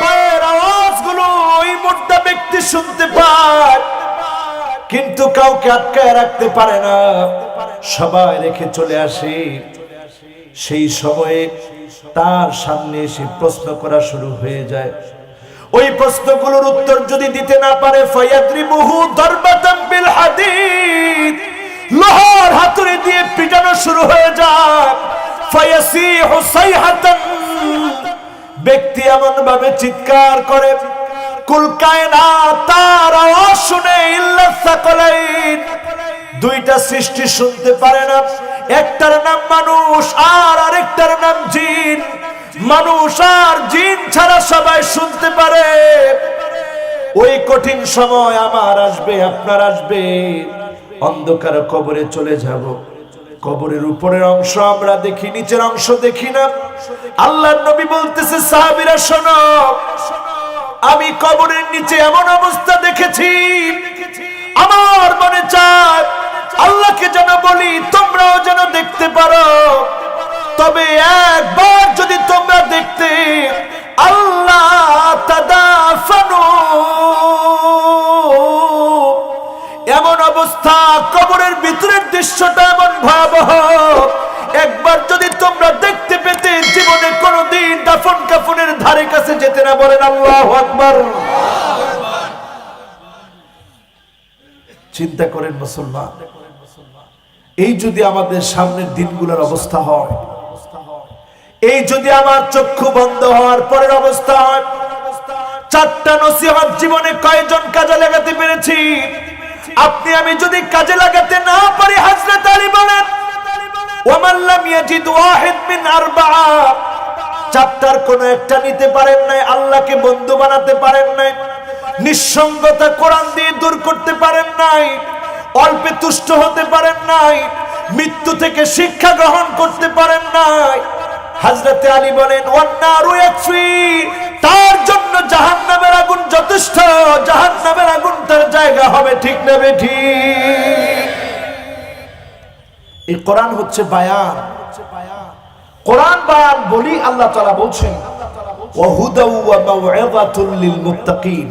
পায়ের আওয়াজগুলো ওই মুর্দা ব্যক্তি শুনতে পায়, কিন্তু কাউকে আটকায় রাখতে পারে না, সবাই রেখে চলে আসে। সেই সময়ে তার সামনে এসে প্রশ্ন করা শুরু হয়ে যায়। ওই প্রশ্নগুলোর উত্তর যদি দিতে না পারে, ফায়াদ্রিবুহু দারবাতাম বিল হাদিদ, লোহার হাতুড়ি দিয়ে পিটানো শুরু হয়ে যায়। ফায়াসিহু সাইহাতান, ব্যক্তি এমন ভাবে চিৎকার করে, কুল কায়নাত তার আওয়াজ শুনে ইল্লা সাকালাইন, দুইটা সৃষ্টি শুনতে পারে না। একটার নাম মানুষ আর আরেকটার নাম জিন। মানুষ আর জিন ছাড়া সবাই শুনতে পারে। ওই কঠিন সময় আমার আসবে, আপনার আসবে। অন্ধকার কবরে চলে যাব। কবরের উপরের অংশ আমরা দেখি, নিচের অংশ দেখি না। আল্লাহর নবী বলতেছে, সাহাবীরা শোনো, আমি কবরের নিচে এমন অবস্থা দেখেছি, আমার মনে চায় আল্লাহকে যেন বলি তোমরাও যেন দেখতে পারো। তবে একবার যদি তোমরা দেখতে, আল্লাহ তাদাফানু, এমন অবস্থা, কবরের ভিতরের দৃশ্যটা এমন ভয়াবহ, একবার যদি তোমরা দেখতে পেতে জীবনে কোনোদিন দাফন কাফনের ধারে কাছে যেতে না। বলেন আল্লাহু আকবার। চিন্তা করেন মুসলমান, এই যদি আমাদের সামনের দিনগুলোর অবস্থা হয়, এই যদি আমার চক্ষু বন্ধ হওয়ার পরের অবস্থা হয়, চারটা নসিহত জীবনে কয়জন কাজে লাগাতে পেরেছি? আপনি আমি যদি কাজে লাগাতে না পারি, হযরত আলী বলেন, ওয়ামান লাম ইয়াজিদ ওয়াহিদ মিন আরবাআ, চারটার কোন একটা নিতে পারেন নাই, আল্লাহকে বন্ধু বানাতে পারেন নাই, নিঃসঙ্গতা কোরআন দিয়ে দূর করতে পারেন নাই, অল্পে তুষ্ট হতে পারেন নাই, মৃত্যু থেকে শিক্ষা গ্রহণ করতে পারেন নাই। হযরত আলী বলেন, ওয়ান্নারু ইয়াকফি, তার জন্য জাহান্নামের আগুন যথেষ্ট, জাহান্নামের আগুন তার জায়গা হবে। ঠিক না বেঠিক? এই কোরআন হচ্ছে বায়ান, কোরআন বায়ান বলি আল্লাহ তাআলা বলছেন, ওয়া হুদাউ ওয়া মাউইযাতুল লিল মুত্তাকিন।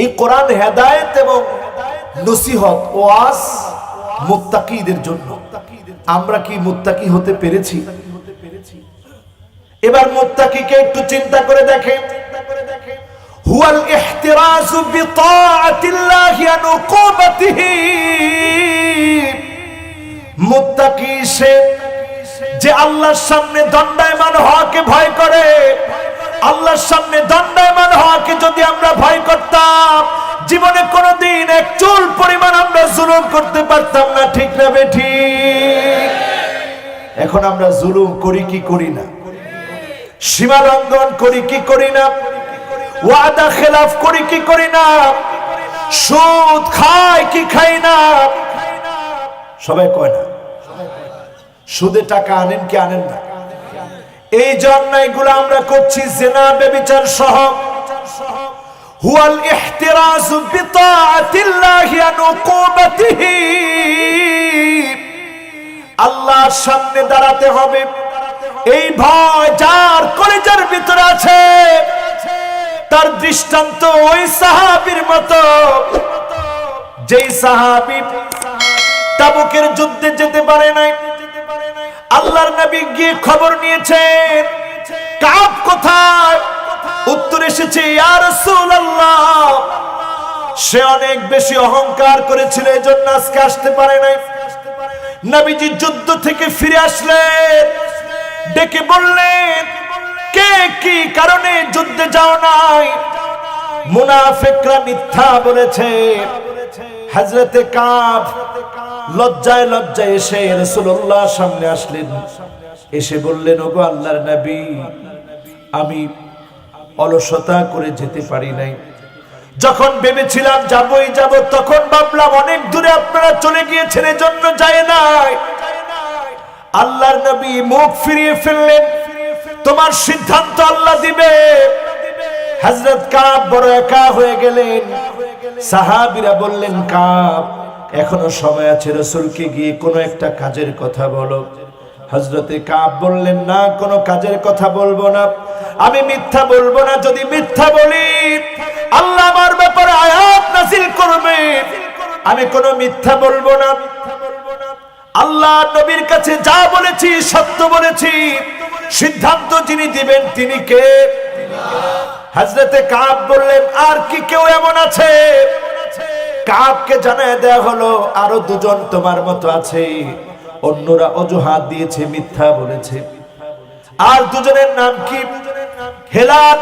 এই কোরআন হেদায়েত এবং নসিহত, ওয়াজ মুত্তাকিদের জন্য। আমরা কি মুত্তাকি হতে পেরেছি? এবার মুত্তাকিকে একটু চিন্তা করে দেখেন। হুয়াল ইহতিরাজু বিতাআতিল্লাহি আন উকুবাতিহি, মুত্তাকি সে যে আল্লাহর সামনে দণ্ডায়মান হওয়াকে ভয় করে। আল্লাহর সামনে দণ্ডায়মান হওয়াকে যদি আমরা ভয় করতাম, জীবনে কোনোদিন এক চুল পরিমাণ আমরা জুলুম করতে পারতাম না। ঠিক না বেঠিক? এখন আমরা জুলুম করি কি করি না? সীমা লঙ্ঘন করি কি করি না? ওয়াদা খেলাফ করি কি করি না? সুদ খাই কি খাই না? সবাই কয় না? সুদে টাকা আনেন কি আনেন না? এই যে অন্যায়গুলো আমরা করছি, জিনা ব্যভিচার সহ, হুয়াল ইহতিরাজু বিতাআতিল্লাহি আন উকুবাতিহি, আল্লাহর সামনে দাঁড়াতে হবে। এই ভয় যার কলিজার ভিতরে আছে, তার দৃষ্টান্ত ওই সাহাবীর মতো, যেই সাহাবী তাবুকের যুদ্ধে যেতে পারে নাই। আল্লাহর নবী গিয়ে খবর নিয়েছেন, কাব কোথায়? উত্তর এসেছে, ইয়া রাসূলুল্লাহ। সে অনেক বেশি অহংকার করেছিল, এজন্য আজকে আসতে পারে নাই। নবীজি যুদ্ধ থেকে ফিরে আসলেন, ডেকে বললেন, কে কি কারণে যুদ্ধে যাও নাই? মুনাফিকরা মিথ্যা বলেছে। হযরতে কাব লজ্জায় লজ্জায় এসে রাসূলুল্লাহর সামনে আসলেন, এসে বললেন, ওগো আল্লাহর নবী, আমি অলসতা করে যেতে পারি নাই। যখন ভেবেছিলাম যাবই যাব, তখন ভাবলাম অনেক দূরে আপনারা চলে গিয়েছেন, এজন্য যায় নাই। আল্লাহর নবী মুখ ফিরিয়ে ফেললেন, তোমার সিদ্ধান্ত আল্লাহ দিবে। হযরত কাব বড় একা হয়ে গেলেন। সাহাবীরা বললেন, কাব, এখনো সময় আছে, রাসূলকে গিয়ে কোনো একটা কাজের কথা বলো। হযরতে কাব বললেন, না, কোনো কাজের কথা বলবো না, আমি মিথ্যা বলবো না। যদি মিথ্যা বলি আল্লাহ আমার ব্যাপারে আয়াত নাযিল করবে। আমি কোনো মিথ্যা বলবো না। আল্লাহ নবীর কাছে যা বলেছি সত্য বলেছি। সিদ্ধান্ত যিনি দিবেন তিনি কে? হযরতে কাব বললেন, আর কি কেউ এমন আছে? কাবকে জানায় দেয়া হলো, আরো দুজন তোমার মতো আছে, অন্যরা অজুহাত দিয়েছে, মিথ্যা বলেছে। আর দুজনের নাম কি? হেলাল,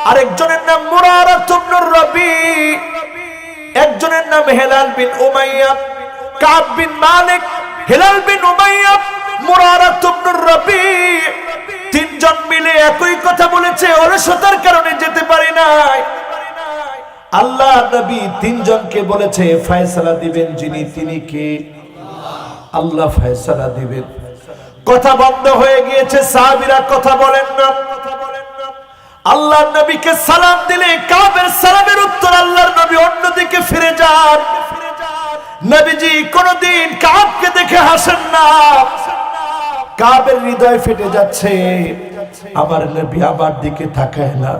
আরেকজনের নাম মুরারা ইবনুর রবি, একজনের নাম হেলাল বিন উমাইয়া। কাব বিন মালিক, হেলাল বিন উমাইয়া, মুরারা ইবনুর রবি, তিনজন মিলে একই কথা বলেছে, অলসতার কারণে যেতে পারি নাই। আল্লাহ নবী তিনজনকে বলেছে ফয়সালা দিবেন যিনি, তিনি কে? আল্লাহ ফয়সালা দিবেন। কথা বন্ধ হয়ে গিয়েছে, সাহাবীরা কথা বলেন না। আল্লাহ নবীকে সালাম দিলে কাবের সালামের উত্তর আল্লাহর নবী অন্যদিকে ফিরে যান। নবীজি কোনদিন কাবকে দেখে হাসেন না। কাবের হৃদয় ফেটে যাচ্ছে, আমার নবী আমার দিকে তাকায় না,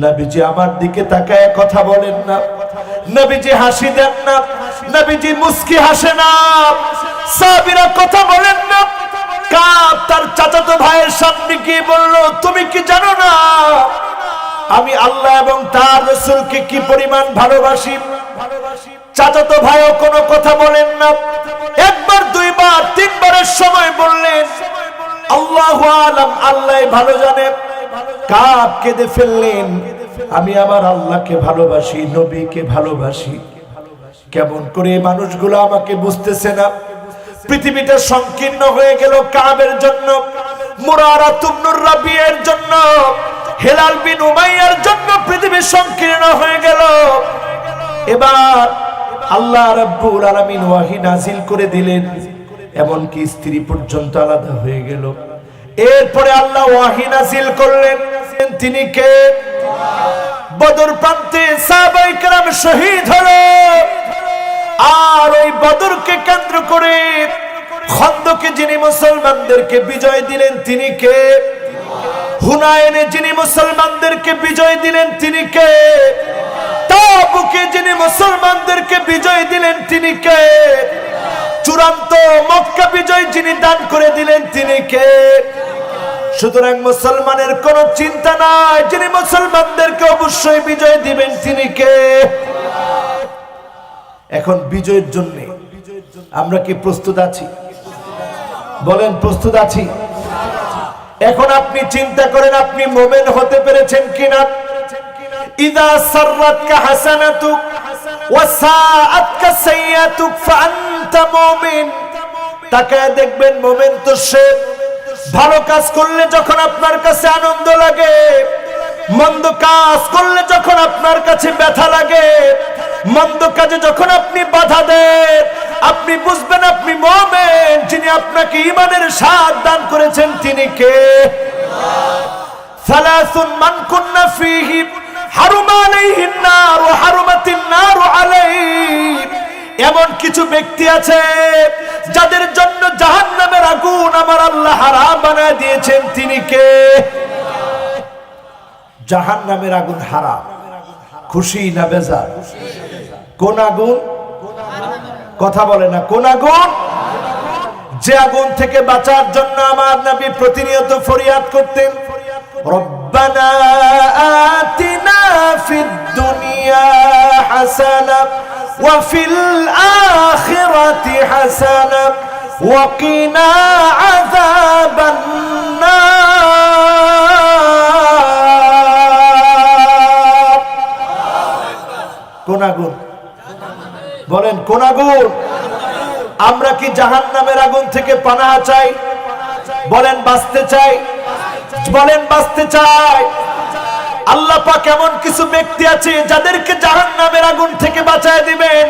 নবীজি আমার দিকে তাকায় কথা বলেন না, নবীজি হাসি দেন না, নবীজি মুস্কি হাসে না, সাহাবীরা কথা বলেন না। কাব তার চাচাতো ভাইয়ের সামনে গিয়ে বলল, তুমি কি জানো না আমি আল্লাহ এবং তার রাসূলকে কি পরিমাণ ভালোবাসি? চাচাতো ভাইও কোনো কথা বলেন না। একবার, দুইবার, তিনবারের সময় বললেন, আল্লাহু আলাম, আল্লাহ ভালো জানেন। কাব কেঁদে ফেললেন, আমি আমার আল্লাহকে ভালোবাসি, নবীকে ভালোবাসি। কেমন করে মানুষগুলো আমাকে বুঝতেছে না। পৃথিবীটা সংকীর্ণ হয়ে গেল কাবের জন্য, মুরারা ইবনুর রবিয়ের জন্য, হেলাল বিন উমাইয়ার জন্য পৃথিবী সংকীর্ণ হয়ে গেল। এবার আল্লাহ রাব্বুল আলামিন ওয়াহী নাযিল করে দিলেন, এমনকি স্ত্রী পর্যন্ত আলাদা হয়ে গেল। এরপরে আল্লাহ ওয়াহী নাযিল করলেন, তিনি কে? বদর প্রান্তে সাহাবায়ে কেরাম শহীদ হলো। আর ওই বদরকে কেন্দ্র করে খন্দকে যিনি মুসলমানদেরকে বিজয় দিলেন তিনি কে? হুনাইনে যিনি মুসলমানদেরকে বিজয় দিলেন তিনি কে? তাবুকে যিনি মুসলমানদেরকে বিজয় দিলেন তিনি কে? চূড়ান্ত মক্কা বিজয় যিনি দান করে দিলেন তিনি কে? সুতরাং মুসলমানের কোনো চিন্তা নাই, যিনি মুসলমানদেরকে অবশ্যই বিজয় দিবেন তিনি কে? এখন বিজয়ের জন্য আমরা কি প্রস্তুত আছি? বলেন, প্রস্তুত আছি? এখন আপনি চিন্তা করেন, আপনি মুমিন হতে পেরেছেন কিনা? ইযা সাররাতকা হাসানাতুক ওয়া সাআতকা সাইয়্যাতুক ফাআনতা মুমিন। তাকায় দেখবেন, মুমিন তো সে ভালো কাজ করলে যখন আপনার কাছে আনন্দ লাগে, মন্দ কাজ করলে যখন আপনার কাছে ব্যথা লাগে, মন্দ কাজে যখন আপনি বাধা দেন, আপনি বুঝবেন আপনি মুমিন। যিনি আপনাকে ঈমানের স্বাদ দান করেছেন তিনি কে? সালাসুন মান কুন্না ফীহি হারুমা আলাইহিন নার ওয়া হারুমাতিন নারু আলাইহি। এমন কিছু ব্যক্তি আছে যাদের জন্য জাহান্নামের আগুন আমার আল্লাহ হারাম বানায় দিয়েছেন, তিনি কে? জাহান্নামের আগুন হারাম। খুশি না বেজার? কোন আগুন? কথা বলে না, কোন আগুন? যে আগুন থেকে বাঁচার জন্য আমার নবী প্রতিনিয়ত ফরিয়াদ করতেন, রব্বানা আতিনা ফিদ দুনিয়া হাসানা ওয়া ফিল আখিরাতি হাসানা ওয়া কিনা আযাবান নার। কোন আগুন? বলেন, কোন আগুন? আমরা কি জাহান্নামের আগুন থেকে পানাহা চাই? বলেন, বাঁচতে চাই? বলেন, বাঁচতে চাই? আল্লাহ পাক এমন কিছু ব্যক্তি আছে যাদেরকে জাহান্নামের আগুন থেকে বাঁচায় দিবেন।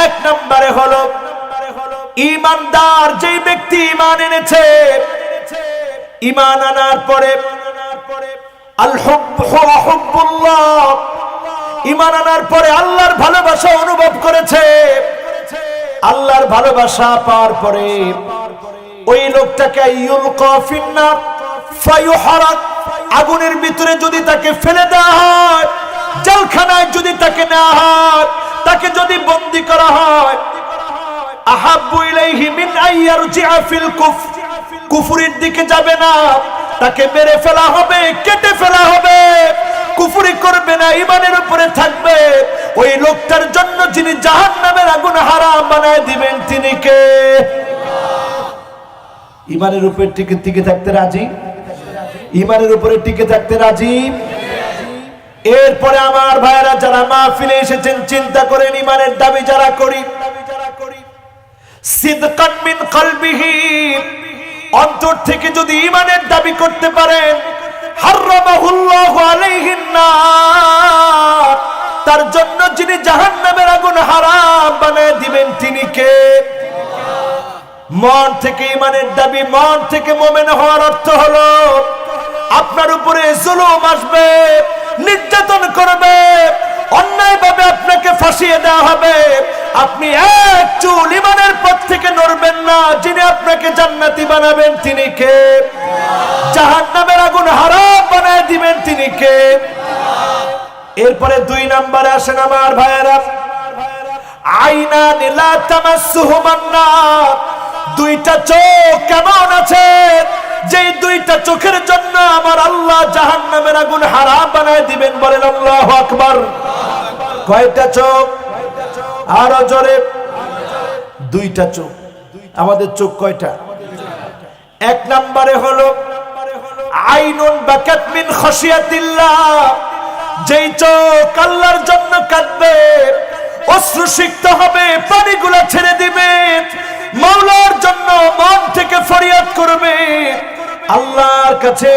এক নম্বরে হলো ঈমানদার, যেই ব্যক্তি ঈমান এনেছে, ঈমান আনার পরে আল হুব্বু ওয়া হুব্বুল্লাহ, ঈমান আনার পরে আল্লাহর ভালোবাসা অনুভব করেছে। আল্লাহর ভালোবাসা পাওয়ার পরে ওই লোকটাকে ইউলকা ফিন্নার ফায়ুহারাক, আগুনের ভিতরে যদি তাকে ফেলে দেওয়া হয়, জেলখানায় যদি তাকে নেওয়া হয়, তাকে যদি বন্দী করা হয়, আহাব্বু ইলাইহি মিন আইয়ারজিআ ফিল কুফর, কুফরির দিকে যাবে না, তাকে মেরে ফেলা হবে, কেটে ফেলা হবে, কুফরি করবে না, ঈমানের উপরে থাকবে। ওই লোকটার জন্য যিনি জাহান্নামের আগুন হারাম বানায় দিবেন তিনি কে? ঈমানের উপরে টিকে থাকতে রাজি? ঈমানের উপরে টিকে থাকতে রাজি? এরপরে আমার ভাইরা যারা মাহফিলে এসেছেন, চিন্তা করেন ঈমানের দাবি যারা করি, সিদকান মিন কলবিহি, অন্তর থেকে যদি ঈমানের দাবি করতে পারেন, হারামাহুল্লাহু আলাইহিন নার, তার জন্য যিনি জাহান্নামের আগুন হারাম বানায় দিবেন তিনি কে? মন থেকে ঈমানের দাবি, মন থেকে মুমিন হওয়ার অর্থ হলো আপনার উপরে জুলুম আসবে, নির্যাতন করবে, অন্যায়ভাবে আপনাকে ফাঁসিয়ে দেওয়া হবে, আপনি এক চুল ঈমানের পথ থেকে নড়বেন না, যিনি আপনাকে জান্নাতি বানাবেন তিনি কে? জাহান্নামের আগুন হারাম বানায় দিবেন তিনি কে? এরপরে 2 নম্বরে আসেন আমার ভাইয়েরা, আইনান লা তামাসসুহুমান নার, 2টা চোখ কেমন আছে যেই 2টা চোখের জন্য আমার আল্লাহ জাহান্নামের আগুন হারাম বানায় দিবেন, বলেন আল্লাহু আকবার। কয়টা চোখ? আরো জোরে। 2টা চোখ। আমাদের চোখ কয়টা? 1 নম্বরে হলো আইনুন বাকাত মিন খাশিয়াতিল্লাহ, যেই চোখ আল্লাহর জন্য কাঁদবে, অশ্রুসিক্ত হবে, পানিগুলো ছেড়ে দিবে, মাওলার জন্য মন থেকে ফরিয়াদ করবে, আল্লাহর কাছে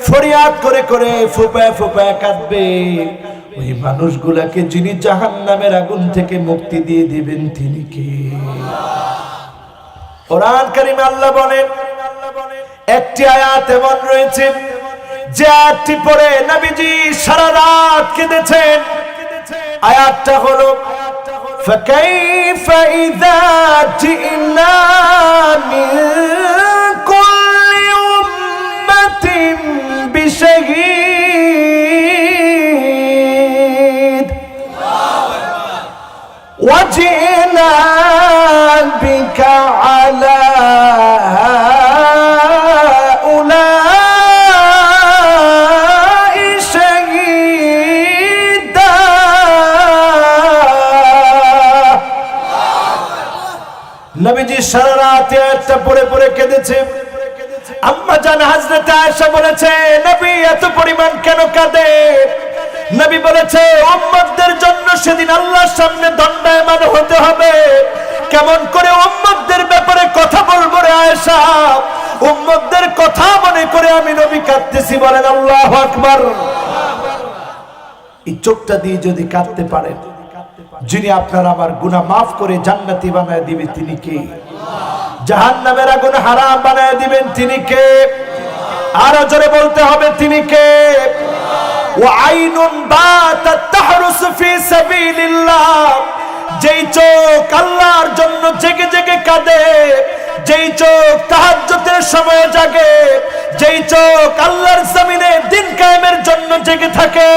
ফরিয়াদ করে করে ফুপায় ফুপায় কাঁদবে। ওই মানুষগুলাকে যিনি জাহান্নামের আগুন থেকে মুক্তি দিয়ে দিবেন তিনি কে? কোরআন কারীমে আল্লাহ বলেন, একটি আয়াত এমন রয়েছে যে আয়াতটি পড়ে নবীজি সারা রাত কেঁদেছেন। আয়াতটা হলো ফাকাইফা ইযা জিনা মিন কুল্লি উম্মাতিন বিশাহীদ ওয়া জিনা বিকা আলা নবীজি সারা রাত একটা পড়ে পড়ে কেঁদেছে। আম্মা জান হযরত আয়েশা বলেছে, নবী এত পরিমাণ কেন কাঁদে? নবী বলেছে, উম্মতদের জন্য সেদিন আল্লাহর সামনে দণ্ডায়মান হতে হবে। কেমন করে উম্মতদের ব্যাপারে কথা বলবো রে আয়েশা? উম্মতদের কথা মনে করে আমি নবী কাঁদতেছি, বলেন আল্লাহু আকবার। এই চোখটা দিয়ে যদি কাঁদতে পারেন, যিনি আপনার আমার গুনাহ মাফ করে জান্নাতি বানায় দিবে তিনি কে? জাহান্নামের আগুন হারাম বানায় দিবেন তিনি কে? আরো জোরে বলতে হবে তিনি কে? ওয়া আইনুন বাতাত তাহরুসু ফি সাবিলিল্লাহ, যেই চোখ আল্লাহর জন্য জেগে জেগে কাঁদে, যেই চোখ তাহাজ্জুদের সময় জাগে, যেই চোখ আল্লাহর জমিনে দিন কায়েমের জন্য জেগে থাকে,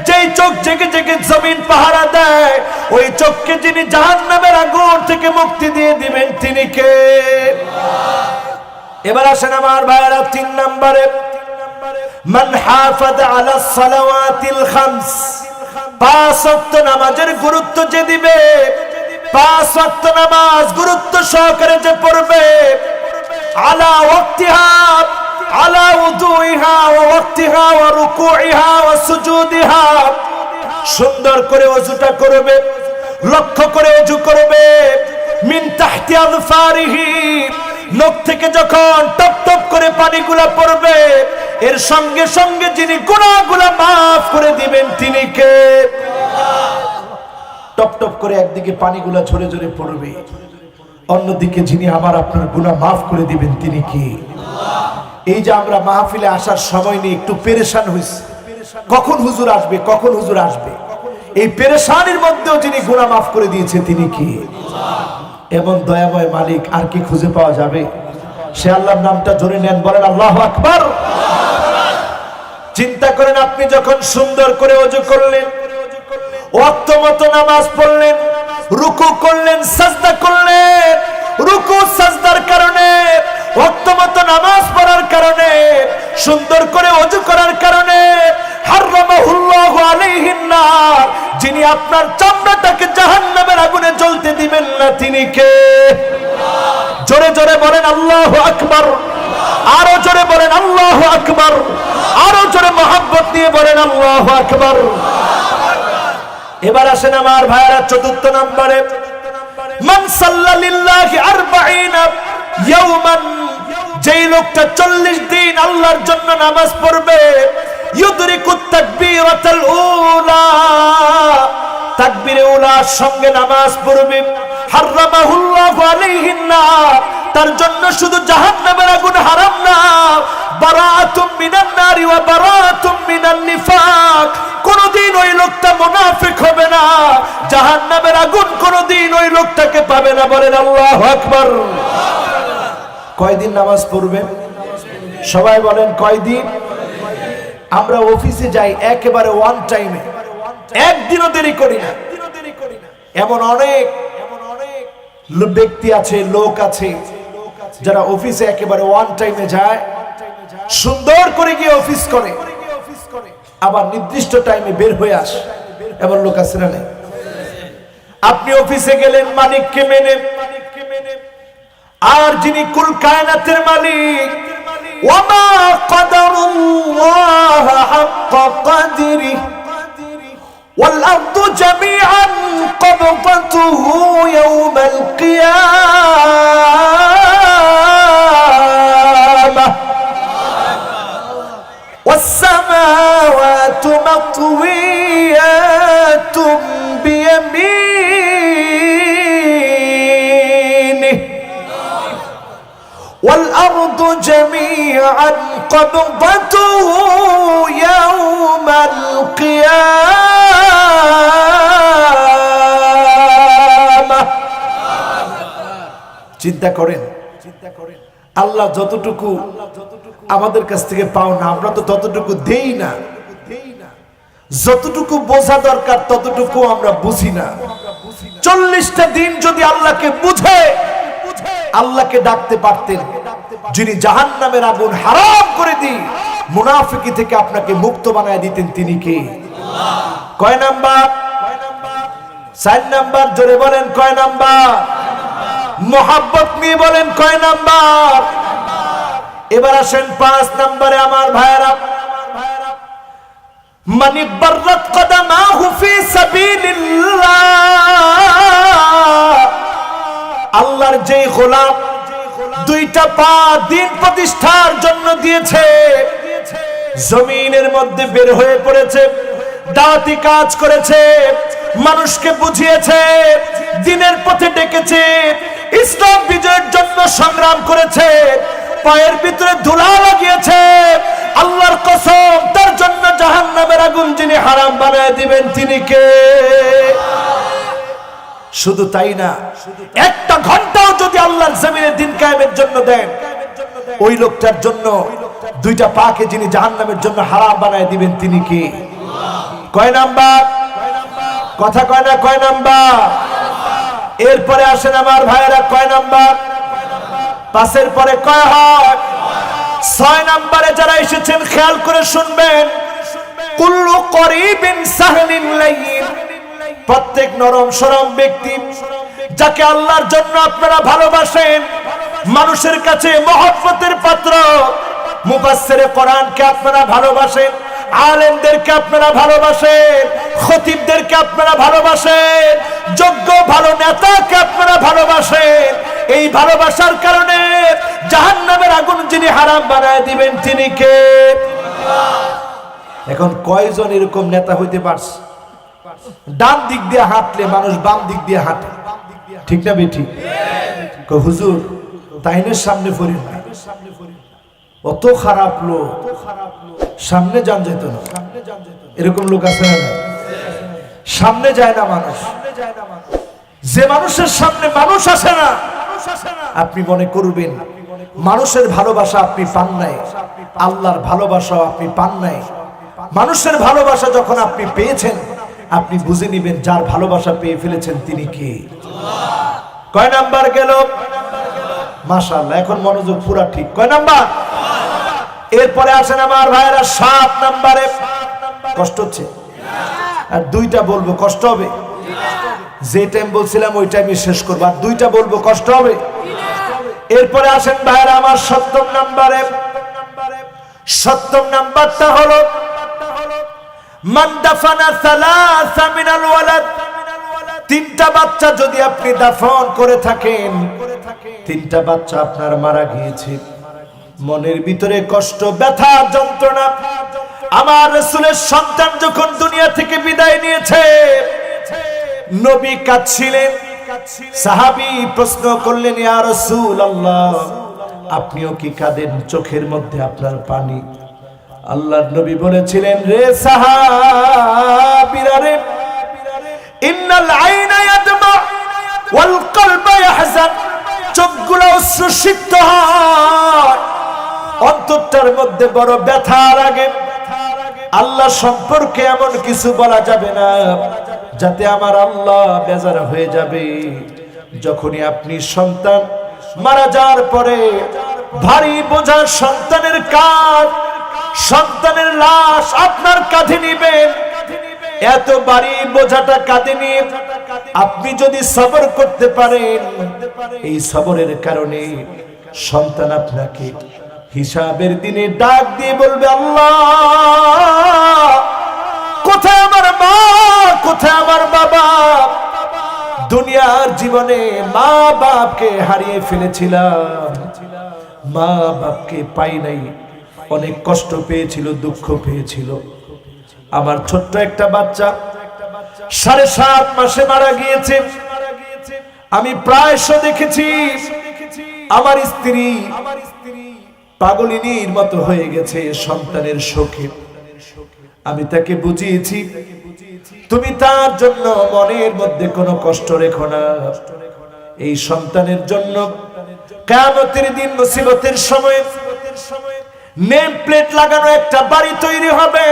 যেই চোখ জেগে জেগে জমিন পাহারা দেয়, ওই চোখকে যিনি জাহান্নামের আগুন থেকে মুক্তি দিয়ে দিবেন তিনি কে? এবার আসেন আমার ভাইরা 3 নম্বরে, মান হাফাযা আলা সালাওয়াতিল খামস, 5 ওয়াক্ত নামাজের গুরুত্ব যে দিবে, 5 ওয়াক্ত নামাজ গুরুত্ব সহকারে যে পড়বে, আলা ওয়াক্তিহা আলা উযুইহা ওয়া ওয়াক্তিহা ওয়া রুকুইহা ওয়া সুজুদিহা, সুন্দর করে ওযুটা করবে, লক্ষ্য করে ওযু করবে। মিন তাহতি আযফারিহি, নখ থেকে যখন টপ টপ করে পানিগুলা পড়বে, এর সঙ্গে সঙ্গে যিনি গুনাহগুলা maaf করে দিবেন তিনি কে? টপ টপ করে একদিকে পানিগুলা ঝরে ঝরে পড়বে, অন্যদিকে যিনি আমার আপনার গুনাহ maaf করে দিবেন তিনি কে? এই যে আমরা মাহফিলে আসার সময় নিয়ে একটু পেরেশান হইছি, কখন হুজুর আসবে, কখন হুজুর আসবে, এই পেরেশানির মধ্যেও যিনি গুনাহ maaf করে দিয়েছে তিনি কে? এমন দয়াময় মালিক আর কি খুঁজে পাওয়া যাবে? সে আল্লাহর নামটা জোরে নেন, বলেন আল্লাহু আকবার। চিন্তা করেন, আপনি যখন সুন্দর করে ওযু করলেন, ওয়াক্ত মতো নামাজ পড়লেন, রুকু করলেন, সাজদা করলেন, রুকু সাজদার কারণে, ওয়াক্ত মতো নামাজ পড়ার কারণে, সুন্দর করে ওযু করার কারণে হারামাহুল্লাহু আলাইহিন নার, যিনি আপনার চামড়াটাকে জাহান্নামের আগুনে জ্বলতে দিবেন না, তিনি কে? জোরে জোরে বলেন আল্লাহু আকবার। আরো জোরে বলেন আল্লাহু আকবার। আরো জোরে মহব্বত দিয়ে বলেন আল্লাহু আকবার। এবার আসেন আমার ভাইরা চতুর্থ নম্বরে, মান সাল্লা লিল্লাহি 40 ইয়াওমান, যেই লোকটা 40 দিন আল্লাহর জন্য নামাজ পড়বে, ইউদরিকুত তাকবীরাতুল উলা, তাকবীরে উলার সঙ্গে নামাজ পড়বে, হারামাহুল্লাহু আলাইহিন নার, তার জন্য শুধু জাহান্নামের আগুন হারাম না, বারাআতুম মিনান নারি ওয়া বারাআতুম মিনান নিফাক, কোনদিন ওই লোকটা মুনাফিক হবে না, জাহান্নামের আগুন কোনদিন ওই লোকটাকে পাবে না, বলেন আল্লাহু আকবার। কয়দিন নামাজ পড়বে? সবাই বলেন কয়দিন? আমরা অফিসে যাই একেবারে ওয়ান টাইমে, একদিনও দেরি করি না। এমন অনেক ব্যক্তি আছে, লোক আছে যারা অফিসে একেবারে ওয়ান টাইমে যায়, সুন্দর করে গিয়ে অফিস করে, আবার নির্দিষ্ট টাইমে বের হয়ে আসে। এমন লোক আছে না? নেই? আপনি অফিসে গেলেন মালিককে মেনে, আর যিনি কুল কায়নাতের মালিক, ওয়ামা কাদারুল্লাহ হাক্কা কদরিহি ওয়াল আরদু জামিআন কবদাতুহু ইয়াওমাল কিয়ামাহ ওয়াস সামাওয়াতু মাতওয়িয়াতুম বিয়ামিনিহি والأرض جميعا قبضته يوم القيامة। চিন্তা করেন, আল্লাহ যতটুকু আমাদের কাছ থেকে পাও না, আমরা তো ততটুকু দেই না, যতটুকু বোঝা দরকার ততটুকু আমরা বুঝি না। 40টা দিন যদি আল্লাহকে বুঝে আল্লাহকে ডাকতে পারতেন, যিনি জাহান্নামের আগুন হারাম করে দি মুনাফিকি থেকে আপনাকে মুক্ত বানায় দিতেন, তিনি কে? কয় নাম্বার? 4 নাম্বার। জোরে বলেন কয় নাম্বার? মোহাব্বত নিয়ে বলেন কয় নাম্বার? এবার আসেন 5 নাম্বারে আমার ভাইরা, মান ইবাররাত কদামাহু ফি সাবিলিল্লাহ, আল্লাহর যে গোলাম 2টা পা দিন প্রতিষ্ঠার জন্য দিয়েছে, জমিনের মধ্যে বের হয়ে পড়েছে, দাওয়াতি কাজ করেছে, মানুষকে বুঝিয়েছে, দিনের পথে ডেকেছে, ইসলাম বিজয়ের জন্য সংগ্রাম করেছে, পায়ের ভিতরে ধুলা লাগিয়েছে, আল্লাহর কসম তার জন্য জাহান্নামের আগুন যিনি হারাম বানায় দিবেন, তিনি কে? শুধু তাই না, 1টা ঘন্টাও যদি আল্লাহর জমিনে দিন কায়েমের জন্য দেন, ওই লোকটার জন্য 2টা পাকে যিনি জাহান্নামের জন্য হারাম বানায় দিবেন, তিনি কি? কয় নাম্বার? কথা কয় না? কয় নাম্বার? এরপরে আসেন আমার ভাইয়েরা, কয় নাম্বার? 5-এর পরে কয় হয়? 6 নাম্বারে যারা এসেছেন খেয়াল করে শুনবেন, কুল্লু করিবিন সাহলিন লাইয়িন, প্রত্যেক নরম সরম ব্যক্তি যাকে আল্লাহর জন্য আপনারা ভালোবাসেন, মানুষের কাছে মহব্বতের পাত্র, মুফাসসিরে কোরআনকে আপনারা ভালোবাসেন, আলেমদেরকে আপনারা ভালোবাসেন, খতিবদেরকে আপনারা ভালোবাসেন, যোগ্য ভালো নেতাকে আপনারা ভালোবাসেন, এই ভালোবাসার কারণে জাহান্নামের আগুন যিনি হারাম বানায় দিবেন, তিনি কে? এখন কয়জন এরকম নেতা হইতে পারছে? ডান দিক দিয়ে হাঁটলে মানুষ বাম দিক দিয়ে হাঁটে, ঠিক না বেঠিক? হুজুর তাইনের সামনে ফরিন না, অত খারাপ লোক, সামনে যান যেত না, এরকম লোক আছে না? সামনে যায় না মানুষ, যে মানুষের সামনে মানুষ আসে না, আপনি মনে করবেন মানুষের ভালোবাসা আপনি পান নাই, আল্লাহর ভালোবাসাও আপনি পান নাই। মানুষের ভালোবাসা যখন আপনি পেয়েছেন, আপনি বুঝে নিবেন যার ভালোবাসা পেয়ে ফেলেছেন তিনি কে। কয় নাম্বার গেল? মাশাআল্লাহ, এখন মনোযোগ পুরা ঠিক। কয় নাম্বার? এরপরে আসেন আমার ভাইয়েরা 7 নাম্বারে। কষ্ট হচ্ছে? আর 2টা বলবো, কষ্ট হবে? যে টাইম বলছিলাম ওই টাইমে শেষ করবো, আর 2টা বলবো, কষ্ট হবে? এরপরে আসেন ভাইয়েরা আমার 7 নাম্বারে। 7 নাম্বারটা হলো মান দাফানা সালাসা মিনাল ওয়ালাদ। 3টা বাচ্চা যদি আপনি দাফন করে থাকেন, 3টা বাচ্চা আপনার মারা গিয়েছে, মনের ভিতরে কষ্ট, ব্যথা, যন্ত্রণা। আমার রাসূলের সন্তান যখন দুনিয়া থেকে বিদায় নিয়েছে, নবী কাঁদছিলেন। সাহাবী প্রশ্ন করলেন, ইয়া রাসূলুল্লাহ, আপনিও কি কাঁদেন? চোখের মধ্যে আপনার পানি। আল্লাহর নবী বলেছিলেন, রে সাহাবীরা রে, ইন্নাল আইনা ইয়াদমা ওয়াল কলবা ইয়াহজান। চোখগুলো অশ্রুসিক্ত হয়, অন্তরটার মধ্যে বড় ব্যথা লাগে। আল্লাহ সম্পর্কে এমন কিছু বলা যাবে না যাতে আমার আল্লাহ বেজার হয়ে যাবে। যখনই আপনি সন্তান মারা যাওয়ার পরে ভারী বোঝা সন্তানের কাঁধ, সন্তানের লাশ আপনার কাঁধে নিবেন, এত ভারী বোঝাটা কাঁধে নিয়ে আপনি যদি সবর করতে পারেন, এই সবরের কারণে সন্তান আপনাকে হিসাবের দিনে ডাক দিয়ে বলবে, আল্লাহ কোথায় আমার মা, কোথায় আমার বাবা? দুনিয়ার জীবনে মা বাপকে হারিয়ে ফেলেছিলাম, মা বাপকে পাই নাই, অনেক কষ্ট পেয়েছিল, দুঃখ পেয়েছিল। আমার ছোট্ট একটা বাচ্চা 7.5 মাসে মারা গিয়েছে। আমি প্রায়শ দেখেছি আমার স্ত্রী পাগলিনীর মতো হয়ে গেছে সন্তানের শোকে। আমি তাকে বুঝিয়েছি, তুমি তার জন্য মনের মধ্যে কোনো কষ্ট রেখো না। এই সন্তানের জন্য কিয়ামতের দিন মুসিবতের সময় নেম প্লেট লাগানো একটা বাড়ি তৈরি হবে,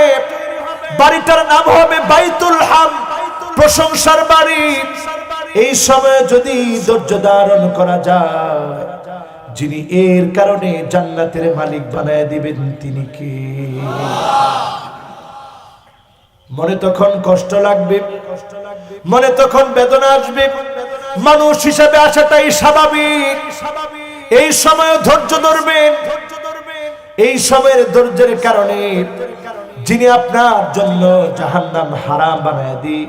বাড়িটার নাম হবে বাইতুল হাম, প্রশংসার বাড়ি। এই সময় যদি ধৈর্য ধারণ করা যায়, যিনি এর কারণে জান্নাতের মালিক বানায় দিবেন তিনি কে? মনে তখন কষ্ট লাগবে, মনে তখন বেদনা আসবে, মানুষ হিসাবে আসাটাই স্বাভাবিক। এই সময় ধৈর্য ধরবেন, এই সময়ের ধৈর্যের কারণে যিনি আপনার জন্য জাহান্নাম হারাম বানায় দিয়ে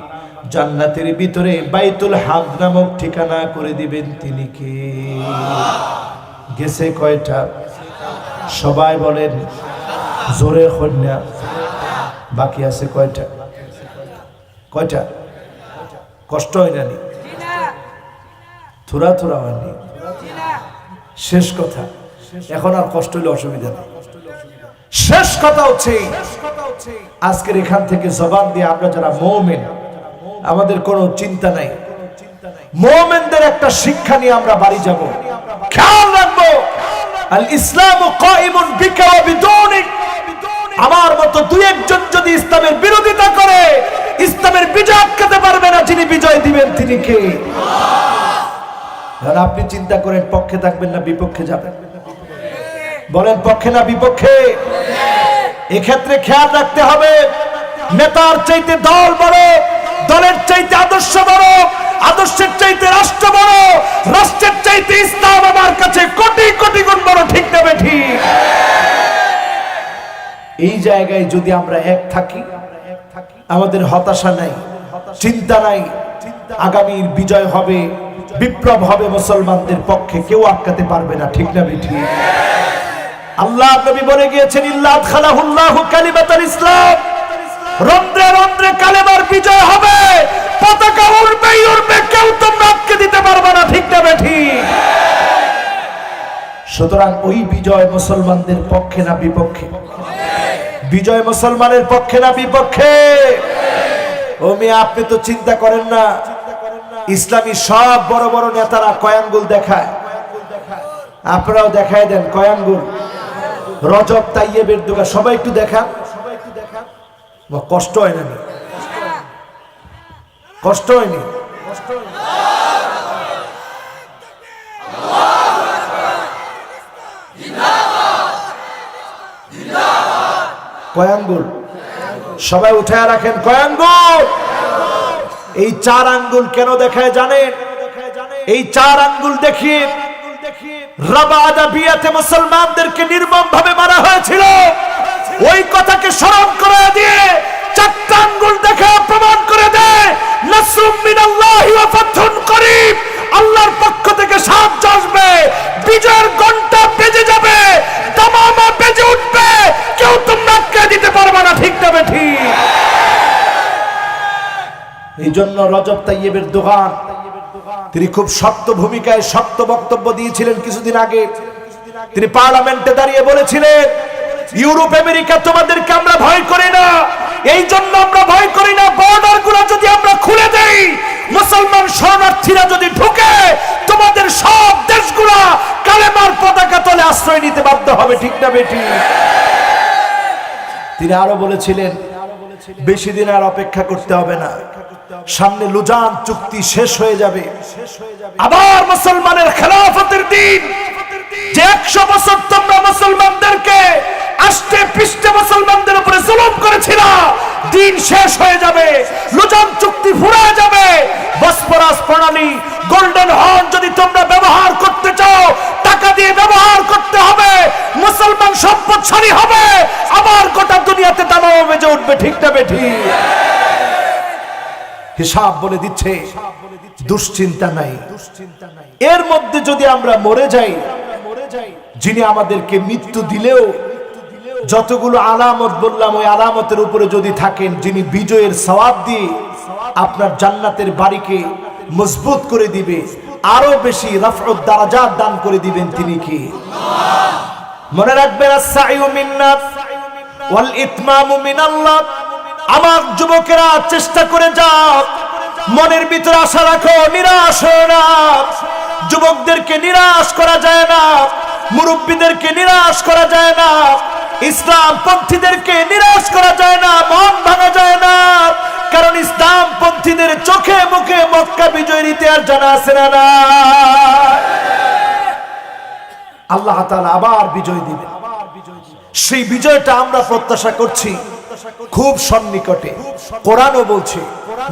জান্নাতের ভিতরে বাইতুল হাম নামক ঠিকানা করে দিবেন তিনি কে? গেছে কয়টা? সবাই বলেন জোরে কন্যা। বাকি আছে কয়টা? কয়টা? কষ্ট হয় না? থোড়া থোড়া হয়নি? শেষ কথা, এখন আর কষ্ট হলে অসুবিধা নেই। শেষ কথা হচ্ছে, আজকের এখান থেকে জবান দিয়ে আমরা যারা মুমিন, আমাদের কোনো চিন্তা নাই। মুমিনদের একটা শিক্ষা নিয়ে আমরা বাড়ি যাব। খেয়াল রাখবো, আল ইসলামু কাইমুন বিকা ওয়া বিদুনিক। আমার মতো দুই একজন যদি ইসলামের বিরোধিতা করে, ইসলামের বিজয় আটকাতে পারবে না। যিনি বিজয় দিবেন তিনি কে? আর আপনি চিন্তা করেন পক্ষে থাকবেন না বিপক্ষে যাবেন? বলেন পক্ষে না বিপক্ষে? এক্ষেত্রে খেয়াল রাখতে হবে, নেতার চাইতে দল বড়, দলের চাইতে আদর্শ বড়, আদর্শের চাইতে রাষ্ট্র বড়, রাষ্ট্রের চাইতে ইসলাম আমার কাছে কোটি কোটি গুণ বড়। ঠিক না ঠিক? এই জায়গায় যদি আমরা এক থাকি, আমাদের হতাশা নাই, চিন্তা নাই, আগামীর বিজয় হবে, বিপ্লব হবে মুসলমানদের পক্ষে, কেউ আটকাতে পারবে না। ঠিক না ঠিক? আল্লাহ নবী বলে গিয়েছেন, ইল্লা আদখালাহুল্লাহু কালিমাতাল ইসলাম। রন্ধ্রে রন্ধ্রে কালেমার বিজয় হবে, পতাকা উড়বেই উড়বে, কেউ তোমরা আটকে দিতে পারবে না। ঠিক না ঠিক? সুতরাং ওই বিজয় মুসলমানদের পক্ষে না বিপক্ষে? বিজয় মুসলমানের পক্ষে না বিপক্ষে? ও মেয়ে, আপনি তো চিন্তা করেন না, ইসলামী সব বড় বড় নেতারা কয় আঙ্গুল দেখায়? আপনারাও দেখায় দেন কয় আঙ্গুল? রজব তাইয়েবের দোকান সবাই একটু দেখান। কষ্ট হয় না? কষ্ট হয়নি? কয় আঙ্গুল? সবাই উঠায় রাখেন কয় আঙ্গুল? এই 4 আঙ্গুল কেন দেখায় জানেন? এই 4 আঙ্গুল দেখিয়ে রাবাদা বিয়াতে মুসলমানদেরকে নির্মম ভাবে মারা হয়েছিল। ওই কথাকে স্মরণ করে দিয়ে 4টা আঙ্গুল দেখা প্রমাণ করে দেয় নাসরুম মিনাল্লাহি ওয়া ফাতহুন করিব। আল্লাহর পক্ষ থেকে সাহায্য আসবে, বিজয়ের ঘন্টা বেজে যাবে, তামামা বেজে উঠবে, কেউ তোমরা আটকে দিতে পারবে না। ঠিক না ঠিক? এই জন্য রজব তাইয়েবের দোকান তিনি খুব শক্ত ভূমিকায় শক্ত বক্তব্য দিয়েছিলেন কিছুদিন আগে। তিনি পার্লামেন্টে দাঁড়িয়ে বলেছিলেন, ইউরোপ আমেরিকা তোমাদেরকে আমরা ভয় করি না, এই জন্য আমরা ভয় করি না, বর্ডার গুলো যদি আমরা খুলে দেই, মুসলমান শরণার্থীরা যদি ঢুকে, তোমাদের সব দেশগুলো কালেমার পতাকা তলে আশ্রয় নিতে বাধ্য হবে। ঠিক না বেটি? তিনি আরো বলেছিলেন, বেশি দিন আর অপেক্ষা করতে হবে না, সামনে লুজান চুক্তি শেষ হয়ে যাবে, আবার মুসলমানের খেলাফতের দিন। যে 100 বছর তোমরা মুসলমানদেরকে আষ্টে পৃষ্ঠে মুসলমানদের উপরে জুলুম করেছিল, দিন শেষ হয়ে যাবে, লুজান চুক্তি ফুরিয়ে যাবে। বসফরাস প্রণালী, গোল্ডেন হর্ন যদি তোমরা ব্যবহার করতে চাও, টাকা দিয়ে ব্যবহার করতে হবে, মুসলমান সম্পদশালী হবে, আবার গোটা দুনিয়াতে দামামা বেজে উঠবে। ঠিক না বেঠি? হিসাব বলে দিচ্ছে, দুশ্চিন্তা নাই। এর মধ্যে যদি আমরা মরে যাই, যিনি আমাদেরকে মৃত্যু দিলেও যতগুলো আলামত বললাম, ওই আলামতের উপরে যদি থাকেন, যিনি বিজয়ের সওয়াব দিয়ে আপনার জান্নাতের বাড়িকে মজবুত করে দিবে, আরো বেশি রাফউদ দারাজাত দান করে দিবেন, তিনি কি? মনে রাখবেন, আস-সাইয়ু মিন্না ওয়াল ইতমামু মিনাল্লাহ। আমার যুবকেরা চেষ্টা করে যাও, মনের ভিতরে আশা রাখো, নিরাশ হয় না। যুবকদেরকে নিরাশ করা যায় না, মুরব্বীদেরকে নিরাশ করা যায় না, ইসলাম পন্থীদেরকে নিরাশ করা যায় না, মন ভাঙা যায় না। কারণ ইসলাম পন্থীদের চোখে মুখে মক্কা বিজয়ের ইতিহাস জানা আছে না? আল্লাহ তাআলা আবার বিজয় দিবেন। সেই বিজয়টা আমরা প্রত্যাশা করছি খুব সন্নিকটে। কোরআনও বলছে,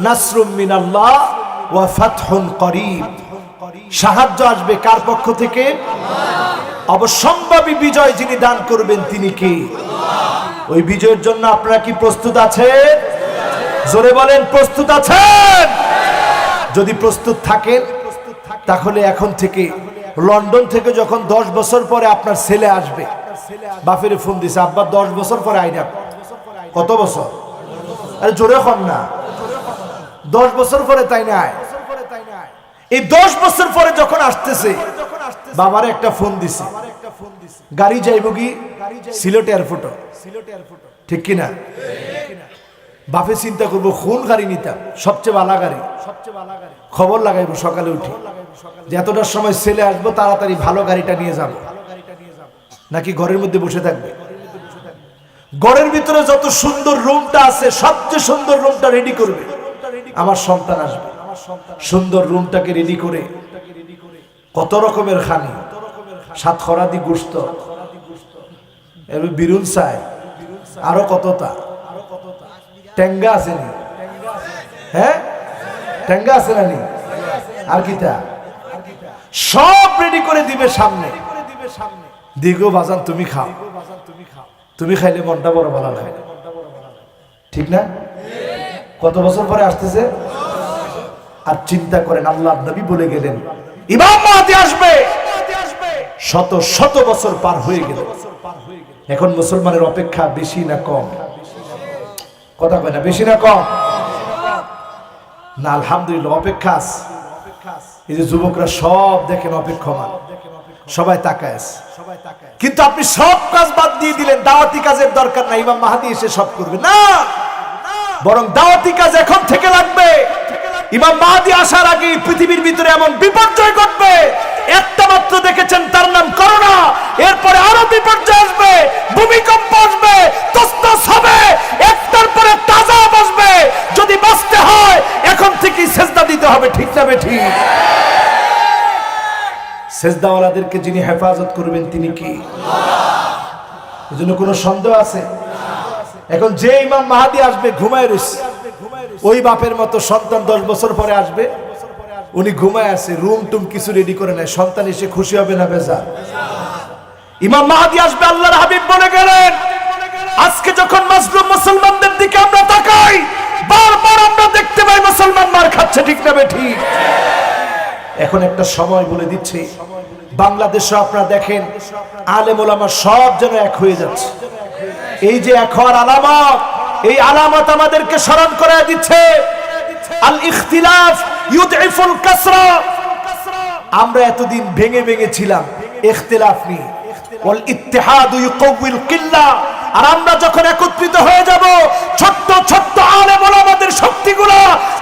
নাসরুম মিনাল্লাহ ওয়া ফাতহুন করিব। সাহায্য আসবে কার পক্ষ থেকে? অবশ্যম্ভাবী বিজয় যিনি দান করবেন, তিনি কি? ওই বিজয়ের জন্য আপনারা কি প্রস্তুত আছেন? জোরে বলেন, প্রস্তুত আছেন? যদি প্রস্তুত থাকেন, তাহলে এখন থেকে লন্ডন থেকে যখন 10 বছর পরে আপনার ছেলে আসবে, বাপের ফোন দিছে, আব্বা 10 বছর পরে আইনা। কত বছর? আরে জোরে হন না। 10 বছর পরে, তাই না? এই 10 বছর পরে যখন আসতেছে, বাবারে একটা ফোন দিছে, গাড়ি যাইব কি সিলেট এয়ারপোর্ট, ঠিক কিনা? বাপে চিন্তা করবো কোন গাড়ি নিতাম, সবচেয়ে ভালো গাড়ি, খবর লাগাইবো সকালে উঠে যে এতটার সময় ছেলে আসবো, তাড়াতাড়ি ভালো গাড়িটা নিয়ে যাব। নাকি ঘরের মধ্যে বসে থাকবে? ঘরের ভিতরে যত সুন্দর রুমটা আছে, সবচেয়ে সুন্দর রুমটা রেডি করবে, আমার সন্তান আসবে। সুন্দর রুমটাকে রেডি করে কত রকমের খানি, 7 খরাদি গোশত, বিরুন চাই, আরো কতটা টেঙ্গা আছে নি? হ্যাঁ, টেঙ্গা আছে না নি? আর কিটা সব রেডি করে দিবে সামনে। দিগো বাজান, তুমি খাও, তুমি খাইলে মনটা বড় ভালো লাগে, ঠিক না? কত বছর পরে আসতেছে। আর চিন্তা করেন, আল্লাহর নবী বলে গেলেন ইমাম মাহদী আসবে, শত শত বছর পার হয়ে গেল। এখন মুসলমানের অপেক্ষা বেশি না কম? কথা কয় না, বেশি না কম? না, আলহামদুলিল্লাহ অপেক্ষা আছে। এই যে যুবকরা সব দেখেন অপেক্ষমান, সবাই তাকায় আছে। কিন্তু আপনি সব কাজ বাদ দিয়ে দিলেন, দাওয়াতি কাজের দরকার নাই, ইমাম মাহদী এসে সব করবে না। বরং দাওয়াতি কাজ এখন থেকে লাগবে। ইমাম মাহদী আসার আগে পৃথিবীর ভিতরে এমন বিপর্যয় ঘটবে, একটা মাত্র দেখেছেন, তার নাম করোনা। এরপরে আরো বিপর্যয় আসবে, ভূমিকম্প আসবে, তসনস হবে, একটার পর একটা আযাব আসবে। যদি বাঁচতে হয় এখন থেকেই সেজদা দিতে হবে, ঠিক না বেঠিক? সেজদাওয়ালাদেরকে যিনি হেফাজত করবেন তিনি কি? আল্লাহ। এজন্য কোনো সন্দেহ আছে? এখন যে ইমাম মাহদী আসবে ঘুমায় রয়েছে, ওই বাপের মতো সন্তান 10 বছর পরে আসবে, উনি ঘুমায় আছে, রুম টুম কিছু রেডি করে নেয়, সন্তান এসে খুশি হবে না বেজার? ইমাম মাহদী আসবে, আল্লাহর হাবিব বলে গেলেন, আজকে যখন মাজলুম মুসলমানদের দিকে আমরা তাকাই, বারবার আমরা দেখতে পাই মুসলমান মার খাচ্ছে, ঠিক না বেঠিক? এখন একটা সময় বলে দিচ্ছে, বাংলাদেশে আপনারা দেখেন আলেম ওলামা সব যেন এক হয়ে যাচ্ছে। এই যে এক হওয়ার আলামত, এই আলামত আমাদেরকে স্মরণ করে দিচ্ছে আল ইখতিলাফ ইউদঈফুল কাসরা। আমরা এতদিন ভেঙে ভেঙে ছিলাম ইখতিলাফ নিয়ে, ওয়াল ইত্তিহাদু ইউকাউইল কিল্লা। আর আমরা যখন একত্রিত হয়ে যাব, ছোট্ট ছোট্ট আলেম ওলামাদের শক্তিগুলো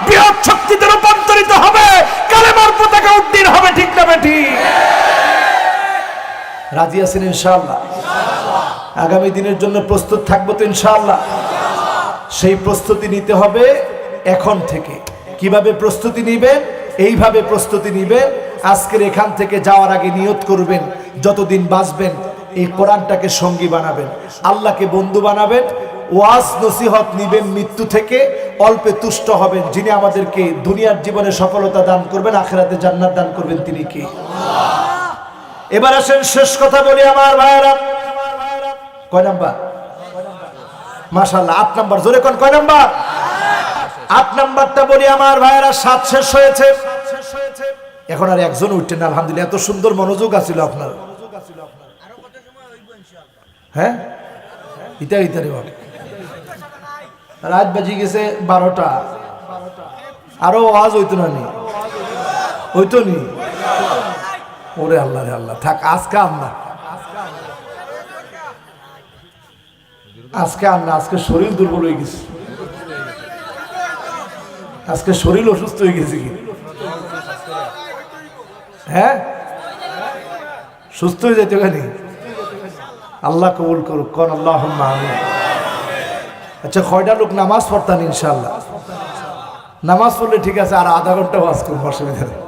বৃহৎ শক্তিতে রূপান্তরিত হবে, কালেমার পতাকা উড্ডীন হবে, ঠিক না বেঠিক? রাজি আছেন ইনশাআল্লাহ? আগামী দিনের জন্য প্রস্তুত থাকবো তো ইনশাআল্লাহ? সেই প্রস্তুতি নিতে হবে এখন থেকে। কিভাবে প্রস্তুতি নিবেন? এইভাবে প্রস্তুতি নিবেন, আজকের এখান থেকে যাওয়ার আগে নিয়ত করবেন, যতদিন বাঁচবেন এই কোরআনটাকে সঙ্গী বানাবেন, আল্লাহকে বন্ধু বানাবেন, ওয়াজ নসিহত নিবেন, মৃত্যু থেকে অল্পে তুষ্ট হবেন। যিনি আমাদেরকে দুনিয়ার জীবনে সফলতা দান করবেন, আখিরাতে জান্নাত দান করবেন, তিনি কি? এবার আসেন শেষ কথা বলি আমার ভাইয়েরা। কয় নাম্বার? মাশাআল্লাহ 8 নাম্বার। জোরে কোন কয় নাম্বার? 8 নাম্বারটা বলি আমার ভাইয়েরা। 7 শেষ হয়েছে, এখন আর একজন উঠছেন না, আলহামদুলিল্লাহ। এত সুন্দর মনোযোগ আছিল আপনার। হ্যাঁ, ইতারে বাবা, রাত বাজি গেছে 12টা, আরো আওয়াজ হইতো না, নি হইতো নি? ওরে আল্লাহ রে আল্লাহ, থাক আজকে আন্না, আজকে আন্না, আজকে শরীর দুর্বল হয়ে গেছে, আজকে শরীর অসুস্থ হয়ে গেছে কি? হ্যাঁ, সুস্থ হয়ে যেতে পারি। আল্লাহ কবুল করুক, কোন আল্লাহুম্মা আমিন। আচ্ছা, কয়টা লোক নামাজ পড়তাম? ইনশাআল্লাহ নামাজ পড়লে ঠিক আছে, আর আধা ঘন্টা ওয়াজ করবো, অসুবিধা নেই।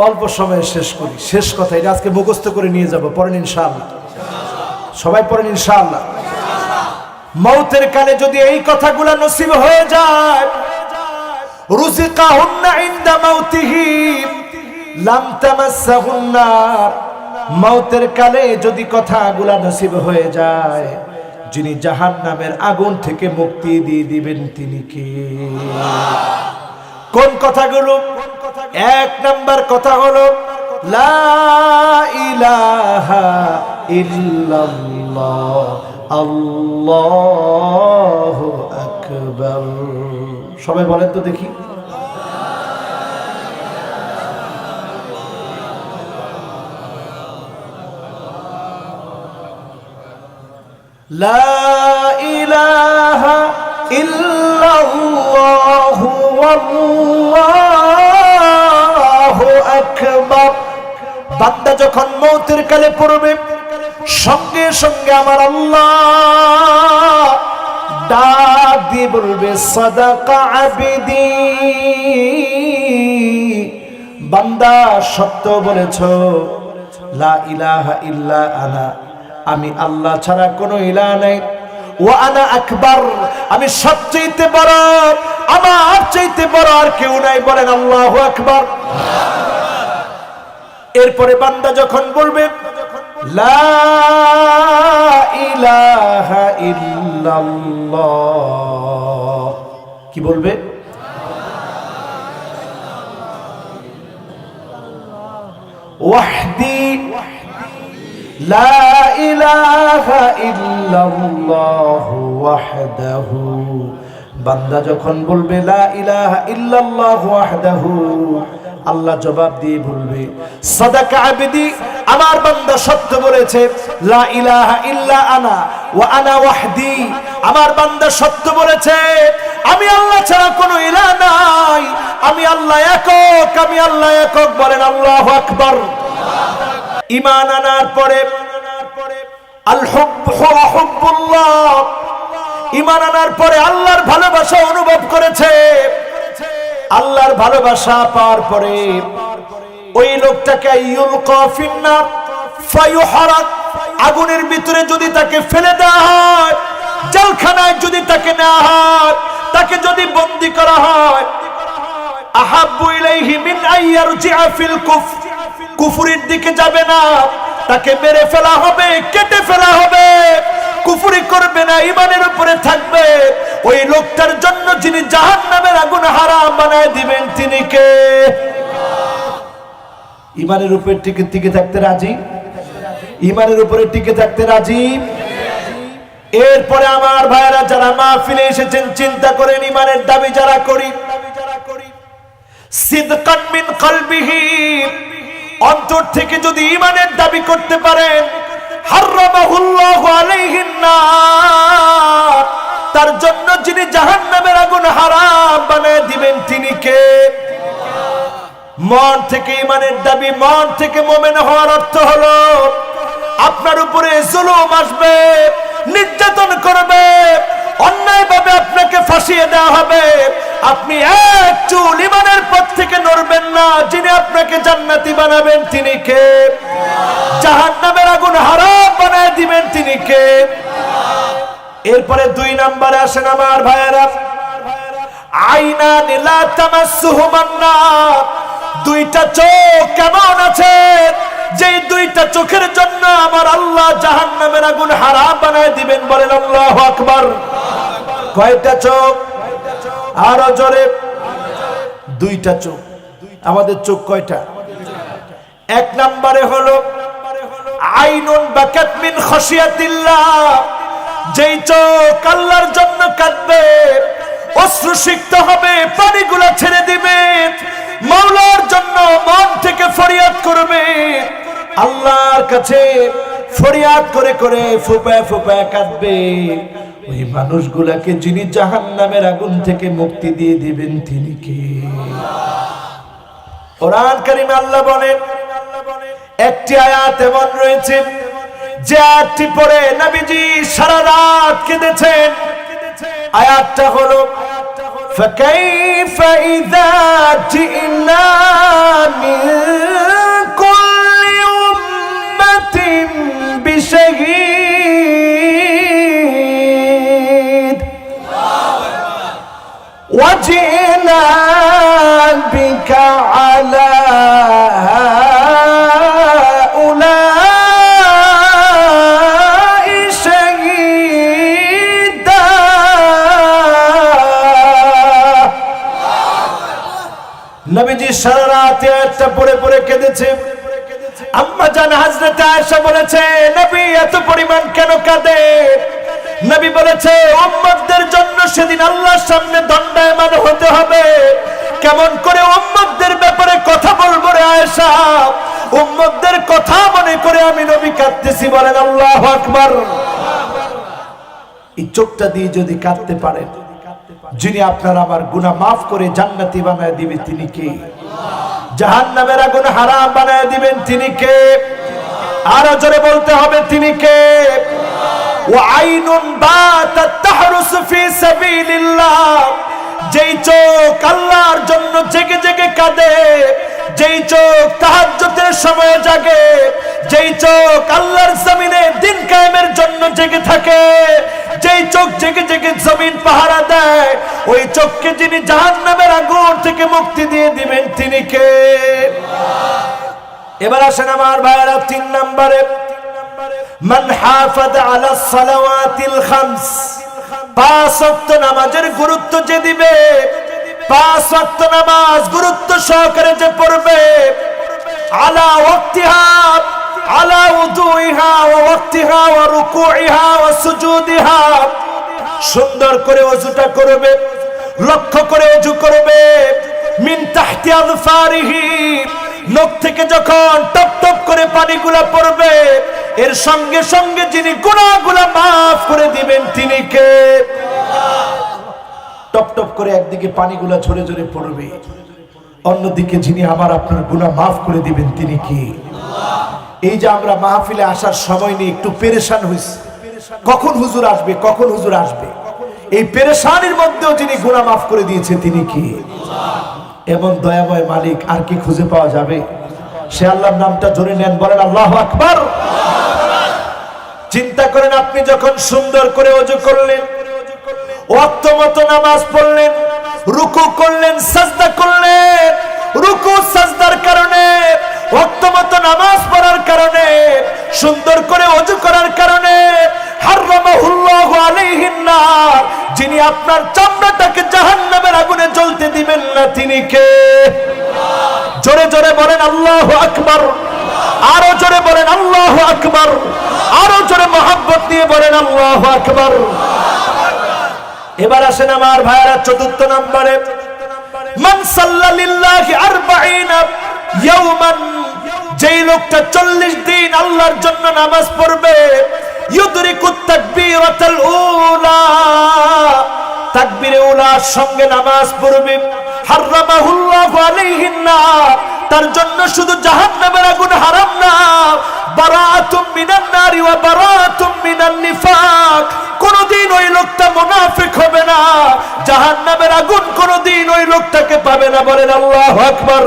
অল্প সময়ে শেষ করি। শেষ কথা, এটা আজকে মুখস্থ করে নিয়ে যাব, পড়েন ইনশাআল্লাহ, সবাই পড়েন ইনশাআল্লাহ। মৌতের কালে যদি এই কথাগুলো নসিব হয়ে যায়, রুজিকাহুন্না ইনদা মাউতিহিম লাম তামাসসাহুন নার। মৌতের কালে যদি কথাগুলো নসিব হয়ে যায়, যিনি জাহান্নামের আগুন থেকে মুক্তি দিয়ে দিবেন তিনি কে? কোন কথাগুলো? 1 নাম্বার কথা হলো লা ইলাহা ইল্লাল্লাহ আল্লাহু আকবার। সবাই বলেন তো দেখি। লা ইলাহা ইল্লাল্লাহু আল্লাহু আকবার। বান্দা যখন মৌতের কালে পড়বে, সঙ্গে সঙ্গে আমার আল্লাহ ডাক দিয়ে বলবে সাদাকা আবিদি, বান্দা সত্য বলেছ, লা ইলাহা ইল্লা আনা, আমি আল্লাহ ছাড়া কোনো ইলাহ নাই, ওয়া আনা আকবার, আমি সবচেয়ে বড়, আমার চাইতে বড় আর কেউ নাই, বলেন আল্লাহু আকবার। এরপরে বান্দা যখন বলবে লা ইলাহা ইল্লাল্লাহ, কি বলবে? ওয়াহদি লা ইলাহা ইল্লাল্লাহু ওয়াহদাহু। বান্দা যখন বলবে লা ইলাহা ইল্লাল্লাহু ওয়াহদাহু, আল্লাহ জবাব দিয়ে বলবে সাদাকা আবদি, আমার বান্দা সত্য বলেছে, লা ইলাহা ইল্লা আনা ওয়া আনা ওয়াহদি, আমার বান্দা সত্য বলেছে আমি আল্লাহ ছাড়া কোনো ইলাহ নাই, আমি আল্লাহ একক, আমি আল্লাহ একক। বলেন আল্লাহু আকবার। ঈমান আনার পরে আল হুব্বু ওয়া হুব্বুল্লাহ, ঈমান আনার পরে আল্লাহর ভালোবাসা অনুভব করেছে। আল্লাহর ভালোবাসা পাওয়ার পরে ওই লোকটাকে ইউলকা ফিন্নার ফায়ুহারাক, আগুনের ভিতরে যদি তাকে ফেলে দেওয়া হয়, জেলখানায় যদি তাকে নেওয়া হয়, তাকে যদি বন্দী করা হয়, আহাব্বু ইলাইহি মিন আইয়ারজিআ ফিল কুফর, কুফরির দিকে যাবে না, তাকে মেরে ফেলা হবে, কেটে ফেলা হবে, কুফরি করবে না, ঈমানের উপরে থাকবে। ওই লোকটার জন্য যিনি জাহান্নামের আগুন হারাম বানায় দিবেন তিনি কে? ঈমানের উপরে টিকে থাকতে রাজি, ঈমানের উপরে টিকে থাকতে রাজি। এরপরে আমার ভাইরা যারা মাহফিলে এসেছেন, চিন্তা করেন ঈমানের দাবি যারা করি, সিদকান মিন কলবিহি, অন্তর থেকে যদি ঈমানের দাবি করতে পারেন, হারামাহুল্লাহু আলাইহিন নার, তার জন্য যিনি জাহান্নামের আগুন হারাম বানায় দিবেন তিনি কে? মন থেকে ঈমানের দাবি, মন থেকে মুমিন হওয়ার অর্থ হলো আপনার উপরে জুলুম আসবে, নির্যাতন করবে, অন্যায়ভাবে আপনাকে ফাঁসিয়ে দেওয়া হবে, আপনি এক চুল ঈমানের পথ থেকে নড়বেন না। যিনি আপনাকে জান্নাতি বানাবেন তিনি কে? জাহান্নামের আগুন হারাম বানায় দিবেন তিনি কে? এরপরে 2 নম্বরে আসেন আমার ভাইয়েরা, আইনান লা তামাসসুহুমান নার, 2টা চোখ কেমন আছে যেই 2টা চোখের জন্য আমার আল্লাহ জাহান্নামের আগুন হারাম বানায় দিবেন। বলেন আল্লাহু আকবার। কয়টা চোখ? আরো জোরে। 2টা চোখ। আমাদের চোখ কয়টা? 1 নম্বরে হলো আইনুন বাকাত মিন খাশিয়াতিল্লাহ, যেই চোখ আল্লাহর জন্য কাঁদবে, অশ্রু সিক্ত হবে, পানিগুলা ছেড়ে দিবে, মাওলার জন্য মন থেকে ফরিয়াদ করবে, আল্লাহর কাছে ফরিয়াদ করে করে ফুপায় ফুপায় কাঁদবে। ওই মানুষগুলাকে যিনি জাহান্নামের আগুন থেকে মুক্তি দিয়ে দিবেন তিনি কে? কোরআন কারীমে আল্লাহ বলেন, একটি আয়াত এমন রয়েছে যে আয়াতটি পড়ে নবীজি সারা রাত কেঁদেছেন। আয়াতটা হলো ফাকাইফা ইযা জিনা মিন কুল্লি উম্মাতিন বিশাহীদ ওয়া জিনা বিকা আলা নবীজি সারা রাত একটা পড়ে পড়ে কেঁদেছে। আম্মা জান হযরত আয়েশা বলেছে, নবী এত পরিমাণ কেন কাঁদে? নবী বলেছে, উম্মতদের জন্য সেদিন আল্লাহর সামনে দণ্ডায়মান হতে হবে। কেমন করে উম্মতদের ব্যাপারে কথা বলবো রে আয়েশা? উম্মতদের কথা মনে করে আমি নবী কাঁদতেছি। বলেন আল্লাহু আকবার। এই চোখটা দিয়ে যদি কাঁদতে পারেন, যিনি আপনার আমার গুনাহ মাফ করে জান্নাতি বানায় দিবে তিনি কে? জাহান্নামের আগুন হারাম বানায় দিবেন তিনি কে? আরো জোরে বলতে হবে তিনি কে? ওয়া আইনুন বাতাত তাহরুসু ফি সাবিলিল্লাহ, যেই চোখ আল্লাহর জন্য জেগে জেগে কাঁদে, যেই চোখ তাহাজ্জুদের সময় জাগে, যেই চোখ আল্লাহর জমিনে দিন কায়েমের জন্য জেগে থাকে, যেই চোখ জেগে জেগে জমিন পাহারা দেয়, ওই চোখকে যিনি জাহান্নামের আগুন থেকে মুক্তি দিয়ে দিবেন তিনি কে? এবার আসেন আমার ভাইরা 3 নম্বরে, মান হাফাযা আলা সালাওয়াতিল খামস, 5 ওয়াক্ত নামাজের গুরুত্ব যে দিবে, 5 ওয়াক্ত নামাজ গুরুত্ব সহকারে যে পড়বে, আলা ওয়াক্তিহা আলা উযুইহা ওয়া ওয়াক্তিহা ওয়া রুকুইহা ওয়া সুজুদিহা, সুন্দর করে ওযুটা করবে, লক্ষ্য করে ওযু করবে, মিন তাহতি আযফারিহি, নখ থেকে যখন টপ টপ করে পানিগুলা পড়বে, এর সঙ্গে সঙ্গে যিনি গুনাহগুলা maaf করে দিবেন তিনি কে? টপ টপ করে একদিকে পানিগুলা ঝরে ঝরে পড়বে, অন্যদিকে যিনি আমার আপনার গুনাহ maaf করে দিবেন তিনি কি? এই যে আমরা মাহফিলে আসার সময় নিয়ে একটু পেরেশান হইছি, কখন হুজুর আসবে, কখন হুজুর আসবে, এই পেরেশানির মধ্যেও যিনি গুনাহ maaf করে দিয়েছে তিনি কি? এমন দয়াময় মালিক আর কি খুঁজে পাওয়া যাবে? সে আল্লাহর নামটা জোরে নেন, বলেন আল্লাহু আকবার। চিন্তা করেন, আপনি যখন সুন্দর করে ওযু করলেন, ওয়াক্ত মতো নামাজ পড়লেন, রুকু করলেন, সাজদা করলেন, রুকু সাজদার কারণে, ওয়াক্ত মতো নামাজ পড়ার কারণে, সুন্দর করে ওযু করার কারণে হারামাহুল্লাহু আলাইহিন নার, যিনি আপনার চামড়াটাকে জাহান্নামের আগুনে জ্বলতে দিবেন না তিনি কে? জোরে জোরে বলেন আল্লাহু আকবার, আরো জোরে বলেন আল্লাহু আকবার, আরো জোরে মহব্বত দিয়ে বলেন আল্লাহু আকবার। এবার আসেন আমার ভাইরা চতুর্থ নম্বরে, মান সাল্লা লিল্লাহি 40 ইয়াওমান, যেই লোকটা 40 দিন আল্লাহর জন্য নামাজ পড়বে, ইউদরিকুত তাকবীরাতুল উলা, তাকবীরে উলার সঙ্গে নামাজ পড়বে, হারামাহুল্লাহু আলাইহিন নার, তার জন্য শুধু জাহান্নামের আগুন হারাম না, বারাআতুম মিনান নারি ওয়া বারাআতুম মিনান নিফাক, কোনদিন ওই লোকটা মুনাফিক হবে না, জাহান্নামের আগুন কোনদিন ওই লোকটাকে পাবে না। বলেন আল্লাহু আকবার।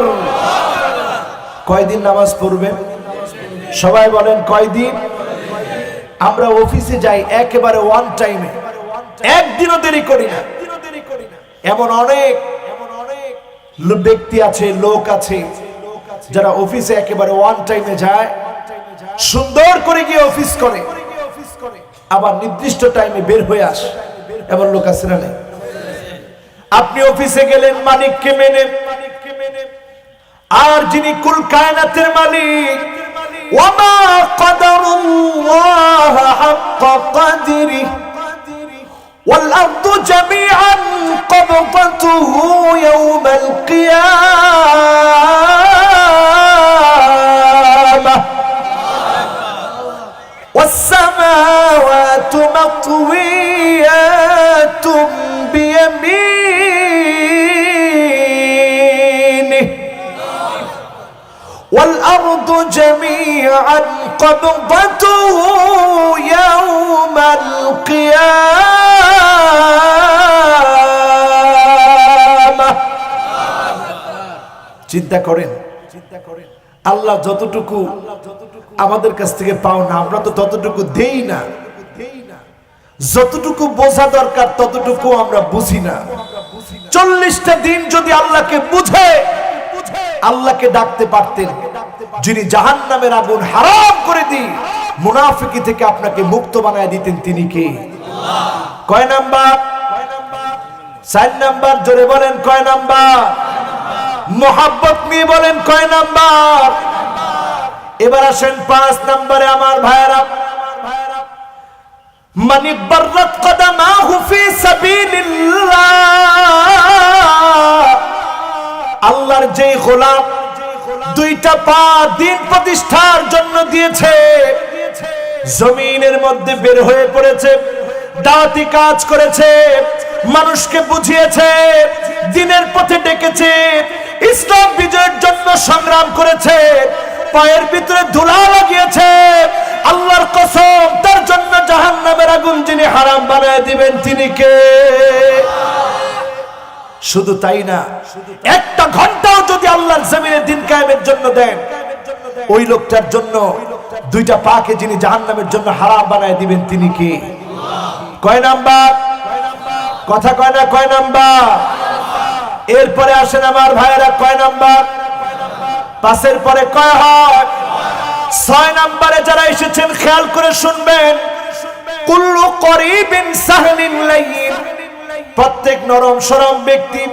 কয়দিন নামাজ পড়বেন? সবাই বলেন কয়দিন? আমরা অফিসে যাই একেবারে ওয়ান টাইমে, একদিনও দেরি করি না। এমন অনেক ব্যক্তি আছে, লোক আছে যারা অফিসে একেবারে ওয়ান টাইমে যায়, সুন্দর করে গিয়ে অফিস করে, আবার নির্দিষ্ট টাইমে বের হয়ে আসে। এমন লোক আছে না? আপনি অফিসে গেলেন মালিককে মেনে, আর যিনি কুল কায়নাতের মালিক, ওয়ামা কাদারুল্লাহ হাক্কা কদরি ওয়াল আরদু জামিআন কবদাতুহু ইয়াওমাল কিয়ামাহ ওয়াস সামাওয়াতু মাতওয়িয়াতুম বিয়ামিনিহি والأرض جميعا قبضته يوم القيامة। চিন্তা করেন, আল্লাহ যতটুকু আমাদের কাছ থেকে পাও না, আমরা তো ততটুকু দেই না, যতটুকু বোঝা দরকার ততটুকু আমরা বুঝি না। 40টা দিন যদি আল্লাহকে বুঝে আল্লাহকে ডাকতে পারতেন, যিনি জাহান্নামের আগুন হারাম করে দি মুনাফিকি থেকে আপনাকে মুক্ত বানায় দিতেন তিনি কে? কয় নাম্বার? 4 নাম্বার। জোরে বলেন কয় নাম্বার? মোহাব্বত নিয়ে বলেন কয় নাম্বার? এবার আসেন 5 নাম্বারে আমার ভাইরা, মানি বাররাত কদামাহু ফি সাবিলিল্লাহ, আল্লাহর যে গোলাম 2টা পা দিন প্রতিষ্ঠার জন্য দিয়েছে, জমিনের মধ্যে বের হয়ে পড়েছে, দাওয়াতি কাজ করেছে, মানুষকে বুঝিয়েছে, দিনের পথে ডেকেছে, ইসলাম বিজয়ের জন্য সংগ্রাম করেছে, পায়ের ভিতরে ধুলা লাগিয়েছে, আল্লাহর কসম তার জন্য জাহান্নামের আগুন যিনি হারাম বানায় দিবেন তিনি কে? শুধু তাই না, 1টা ঘন্টাও যদি আল্লাহর জমিনে দিন কায়েমের জন্য দেন, ওই লোকটার জন্য 2টা পাকে যিনি জাহান্নামের জন্য হারাম বানায় দিবেন তিনি কি? কয় নাম্বার? কথা কয় না? কয় নাম্বার? এরপরে আসেন আমার ভাইয়েরা, কয় নাম্বার? 5-এর পরে কয় হয়? 6 নাম্বারে যারা এসেছেন খেয়াল করে শুনবেন, কুল্লু করিবিন সাহলিন লাইয়িন, প্রত্যেক নরম সরম ব্যক্তি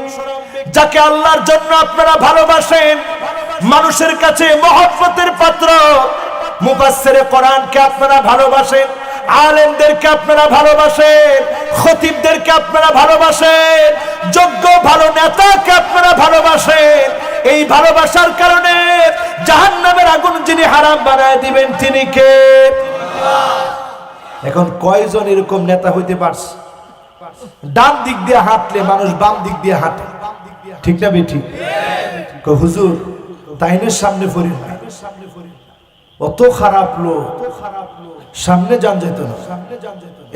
যাকে আল্লাহর জন্য আপনারা ভালোবাসেন, মানুষের কাছে মহব্বতের পাত্র, মুফাসসিরে কোরআনকে আপনারা ভালোবাসেন, আলেমদেরকে আপনারা ভালোবাসেন, খতিবদেরকে আপনারা ভালোবাসেন, যোগ্য ভালো নেতাকে আপনারা ভালোবাসেন। এই ভালোবাসার কারণে জাহান্নামের আগুন যিনি হারাম বানায় দিবেন তিনি কে? এখন কয়জন এরকম নেতা হইতে পারছে? ডান দিক দিয়ে হাঁটলে মানুষ বাম দিক দিয়ে হাঁটে, ঠিক না বেঠিক? হুজুর তাইনের সামনে ফরি না, অত খারাপ লোক, সামনে যান যেত না,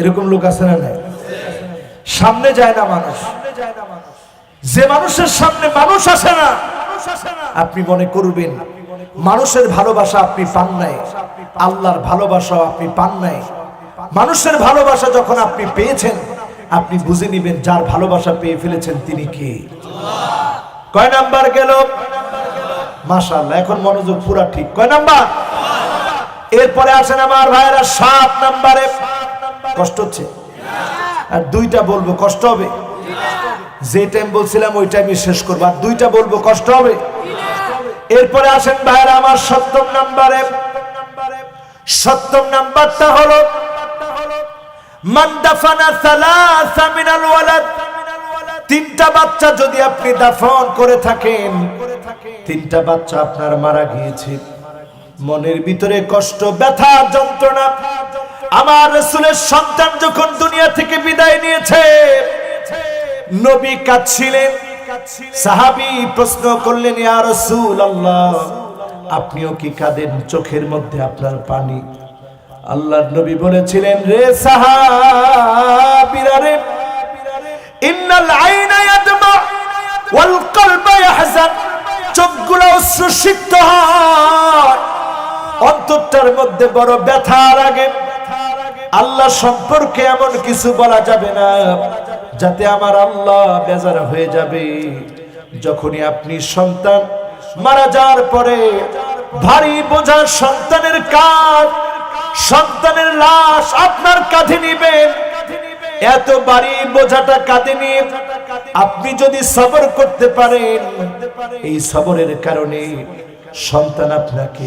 এরকম লোক আছে না? নাই, সামনে যায় না মানুষ। যে মানুষের সামনে মানুষ আসে না, আপনি মনে করবেন মানুষের ভালোবাসা আপনি পান নাই, আল্লাহর ভালোবাসা আপনি পান নাই। মানুষের ভালোবাসা যখন আপনি পেয়েছেন, আপনি বুঝে নিবেন যার ভালোবাসা পেয়ে ফেলেছেন তিনি কে। কয় নাম্বার গেল? মাশাআল্লাহ, এখন মনোযোগ পুরা ঠিক। কয় নাম্বার? এরপরে আসেন আমার ভাইরা 7 নাম্বারে। কষ্ট হচ্ছে? আর 2টা বলবো, কষ্ট হবে? যে টাইম বলছিলাম ওই টাইমে শেষ করবো, আর 2টা বলবো, কষ্ট হবে? এরপরে আসেন ভাইরা আমার 7 নাম্বারে। 7 নাম্বারটা হলো মান দাফানা সালাসা মিনাল ওয়ালাদ। 3টা বাচ্চা যদি আপনি দাফন করে থাকেন, 3টা বাচ্চা আপনার মারা গিয়েছে, মনের ভিতরে কষ্ট, ব্যথা, যন্ত্রণা। আমার রাসূলের সন্তান যখন দুনিয়া থেকে বিদায় নিয়েছে, নবী কাঁদছিলেন। সাহাবী প্রশ্ন করলেন, ইয়া রাসূলুল্লাহ, আপনিও কি কাঁদেন? চোখের মধ্যে আপনার পানি। আল্লাহর নবী বলেছিলেন, রে সাহাবীরা রে, ইন্নাল আইনা ইয়াদমা ওয়াল কলবা ইয়াহজান। চোখগুলো অশ্রুসিক্ত হয়, অন্তরটার মধ্যে বড় ব্যথা লাগে। আল্লাহ সম্পর্কে এমন কিছু বলা যাবে না যাতে আমার আল্লাহ বেজার হয়ে যাবে। যখনই আপনি সন্তান মারা যাওয়ার পরে ভারী বোঝা সন্তানের কাঁধ, সন্তানের লাশ আপনার কাঁধে নিবেন, এত ভারী বোঝাটা কাঁধে নিয়ে আপনি যদি সবর করতে পারেন, এই সবরের কারণে সন্তান আপনাকে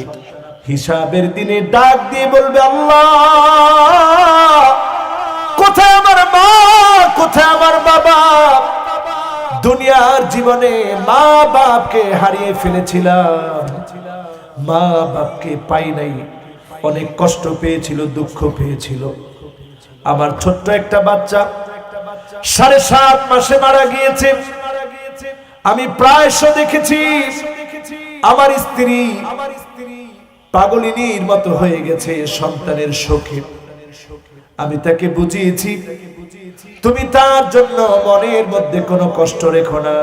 হিসাবের দিনে ডাক দিয়ে বলবে, আল্লাহ কোথায় আমার মা, কোথায় আমার বাবা? দুনিয়ার জীবনে মা বাপকে হারিয়ে ফেলেছিলাম, মা বাপকে পাই নাই, অনেক কষ্ট পেয়েছিল, দুঃখ পেয়েছিল। আমার ছোট্ট একটা বাচ্চা 7.5 মাসে মারা গিয়েছে। আমি প্রায়শ দেখেছি আমার স্ত্রী পাগলিনীর মতো হয়ে গেছে সন্তানের শোকে। আমি তাকে বুঝিয়েছি, তুমি তার জন্য মনের মধ্যে কোনো কষ্ট রেখো না।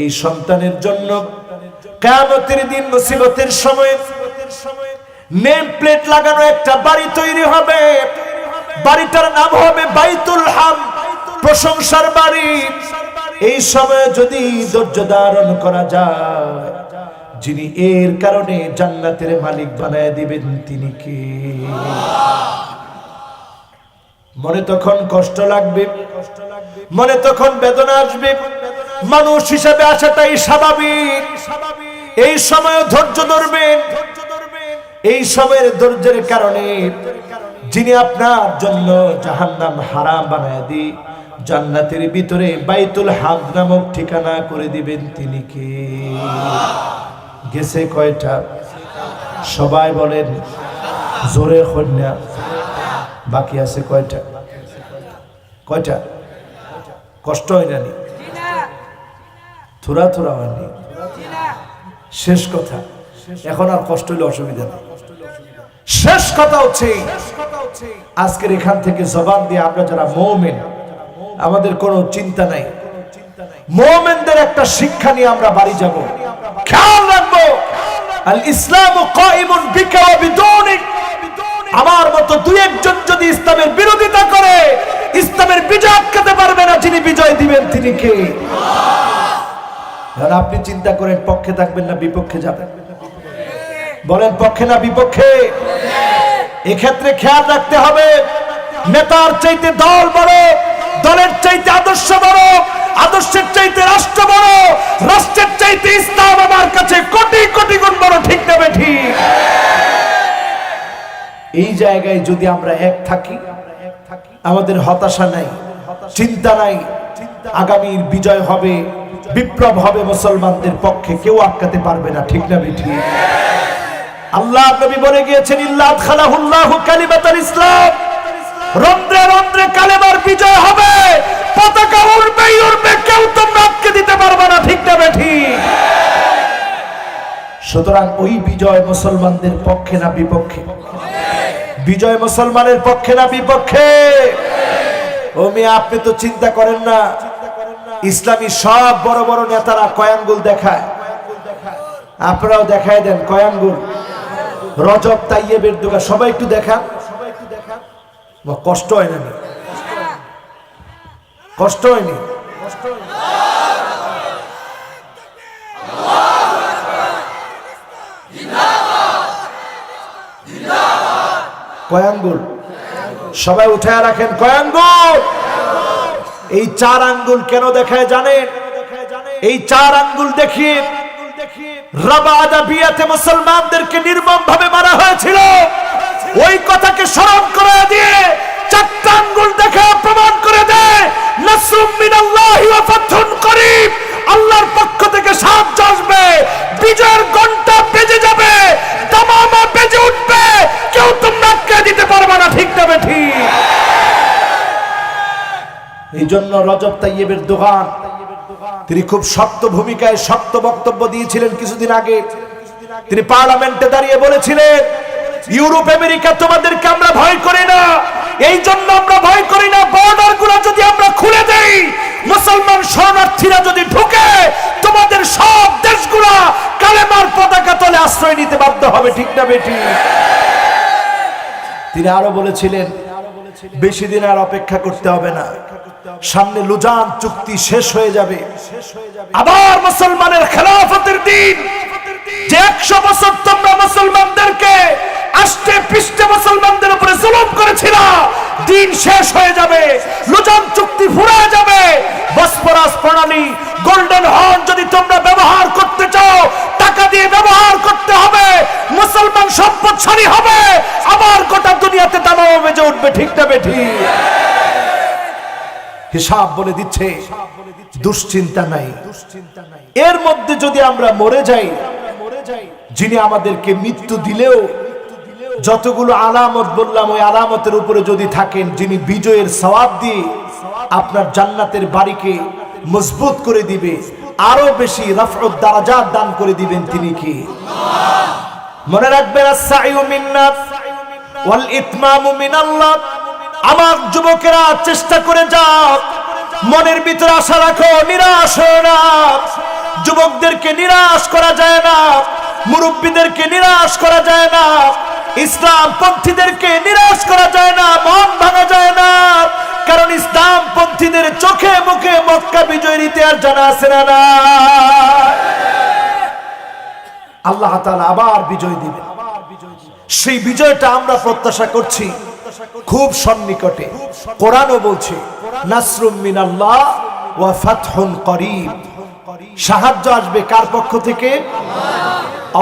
এই সন্তানের জন্য কিয়ামতের দিন মুসিবতের সময় নেম প্লেট লাগানো একটা বাড়ি তৈরি হবে, বাড়িটার নাম হবে বাইতুল হাম, প্রশংসার বাড়ি। এই সময় যদি ধৈর্য ধারণ করা যায়, যিনি এর কারণে জান্নাতের মালিক বানায় দিবেন তিনি কে? মনে তখন কষ্ট লাগবে, মনে তখন বেদনা আসবে, মানুষ হিসাবে আসাটাই স্বাভাবিক। এই সময় ধৈর্য ধরবেন, এই সময়ের ধৈর্যের কারণে যিনি আপনার জন্য জাহান্নাম হারাম বানায় দিয়ে জান্নাতের ভিতরে বাইতুল হামদ নামক ঠিকানা করে দিবেন তিনি কে? গেছে কয়টা? সবাই বলেন জোরে কন্যা। বাকি আছে কয়টা? কয়টা? কষ্ট হয় না? থোড়া থোড়া হয়নি? শেষ কথা, এখন আর কষ্ট হলে অসুবিধা নেই। শেষ কথা হচ্ছে আজকের এখান থেকে জবান দিয়ে আমরা যারা মুমিন, আমাদের কোনো চিন্তা নাই। মুমিনদের একটা শিক্ষা নিয়ে আমরা বাড়ি যাব। খেয়াল রাখবো, আল ইসলামু কাইমুন বিকা ওয়া বিদুনিক। আমার মতো দুই একজন যদি ইসলামের বিরোধিতা করে, ইসলামের বিজয় আটকাতে পারবে না। যিনি বিজয় দিবেন তিনি কে? আপনি চিন্তা করেন, পক্ষে থাকবেন না বিপক্ষে যাবেন? বলেন পক্ষে না বিপক্ষে? এক্ষেত্রে খেয়াল রাখতে হবে, নেতার চাইতে দল বড়, দলের চাইতে আদর্শ বড়, আদর্শের চাইতে রাষ্ট্র বড়, রাষ্ট্রের চাইতে ইসলাম আমার কাছে কোটি কোটি গুণ বড়। ঠিক না ঠিক? এই জায়গায় যদি আমরা এক থাকি, আমাদের হতাশা নাই, চিন্তা নাই, আগামীর বিজয় হবে, বিপ্লব হবে মুসলমানদের পক্ষে, কেউ আটকাতে পারবে না। ঠিক না বেঠি? আল্লাহ নবী বলে গিয়েছেন, ইল্লা আদখালাহুল্লাহু কালিমাতাল ইসলাম, রন্ধ্রে রন্ধ্রে কালেমার বিজয় হবে, পতাকা উড়বেই উড়বে, কেউ তোমরা আটকে দিতে পারবে না। ঠিক না বেঠি? সুতরাং ওই বিজয় মুসলমানদের পক্ষে না বিপক্ষে? বিজয় মুসলমানের পক্ষে না বিপক্ষে? ও মিয়া, আপনি তো চিন্তা করেন না, ইসলামী সব বড় বড় নেতারা কয় আঙ্গুল দেখায়, আপনারাও দেখায় দেন কয় আঙ্গুল। রজব তাইয়েব এরদোগান সবাই একটু দেখান। কষ্ট হয় না? কষ্ট হয়নি? কয় আঙ্গুল? সবাই উঠায় রাখেন কয় আঙ্গুল। এই 4 আঙ্গুল কেন দেখায় জানেন? এই 4 আঙ্গুল দেখিয়ে রাবাদা বিয়াতে মুসলমানদেরকে নির্মম ভাবে মারা হয়েছিল। ওই কথাকে স্মরণ করে দিয়ে 4টা আঙ্গুল দেখে প্রমাণ করে দেয়, নাসরুম মিনাল্লাহি ওয়া ফাতহুন করিব, আল্লাহর পক্ষ থেকে সাহায্য আসবে, বিজয়ের ঘন্টা বেজে যাবে, তামামা বেজে উঠবে, কেউ তোমরা আটকে দিতে পারবে না। ঠিক না বেঠি? এই জন্য রজব তাইয়েবের দোকান তিনি খুব শক্ত ভূমিকায় শক্ত বক্তব্য দিয়েছিলেন কিছুদিন আগে। তিনি পার্লামেন্টে দাঁড়িয়ে বলেছিলেন, ইউরোপ আমেরিকা তোমাদেরকে আমরা ভয় করি না, এই জন্য আমরা ভয় করি না, বর্ডার গুলো যদি আমরা খুলে দেই, মুসলমান শরণার্থীরা যদি ঢুকে, তোমাদের সব দেশগুলো কালেমার পতাকা তলে আশ্রয় নিতে বাধ্য হবে। ঠিক না বেটি? তিনি আরো বলেছিলেন, বেশি দিন আর অপেক্ষা করতে হবে না, সামনে লুজান চুক্তি শেষ হয়ে যাবে, আবার মুসলমানের খেলাফতের দিন, যে 100 বছর তোমরা মুসলমানদেরকে আষ্টে পৃষ্ঠে মুসলমানদের উপরে জুলুম করেছিল, দিন শেষ হয়ে যাবে, লুজান চুক্তি ফুরিয়ে যাবে। বসফরাস প্রণালী, গোল্ডেন হর্ন যদি তোমরা ব্যবহার করতে চাও, টাকা দিয়ে ব্যবহার করতে হবে, মুসলমান সম্পদশালী হবে, আবার গোটা দুনিয়াতে দামামা বেজে উঠবে। ঠিক না বেঠি? হিসাব বলে দিচ্ছে, দুশ্চিন্তা নাই। এর মধ্যে যদি আমরা মরে যাই, যিনি আমাদেরকে মৃত্যু দিলেও যতগুলো আলামত বললাম, ওই আলামতের উপরে যদি থাকেন, যিনি বিজয়ের সওয়াব দিয়ে আপনার জান্নাতের বাড়িকে মজবুত করে দিবে, আরো বেশি রাফউদ দারাজাত দান করে দিবেন, তিনি কি? মনে রাখবেন, আস-সাইয়ু মিন্না ওয়াল ইতমামু মিনাল্লাহ। আমার যুবকেরা চেষ্টা করে যাও, মনের ভিতরে আশা রাখো, নিরাশ হয় না। যুবকদেরকে নিরাশ করা যায় না, মুরব্বীদেরকে নিরাশ করা যায় না, ইসলাম পন্থীদেরকে নিরাশ করা যায় না, মন ভাঙা যায় না। কারণ ইসলাম পন্থীদের চোখে মুখে মক্কা বিজয়ের ইতিহাস জানা আছে না? আল্লাহ তাআলা আবার বিজয় দিবেন, সেই বিজয়টা আমরা প্রত্যাশা করছি খুব সন্নিকটে। কোরআনও বলছে, নাসরুম মিনাল্লাহ ওয়া ফাতহুন করিব, সাহায্য আসবে কার পক্ষ থেকে?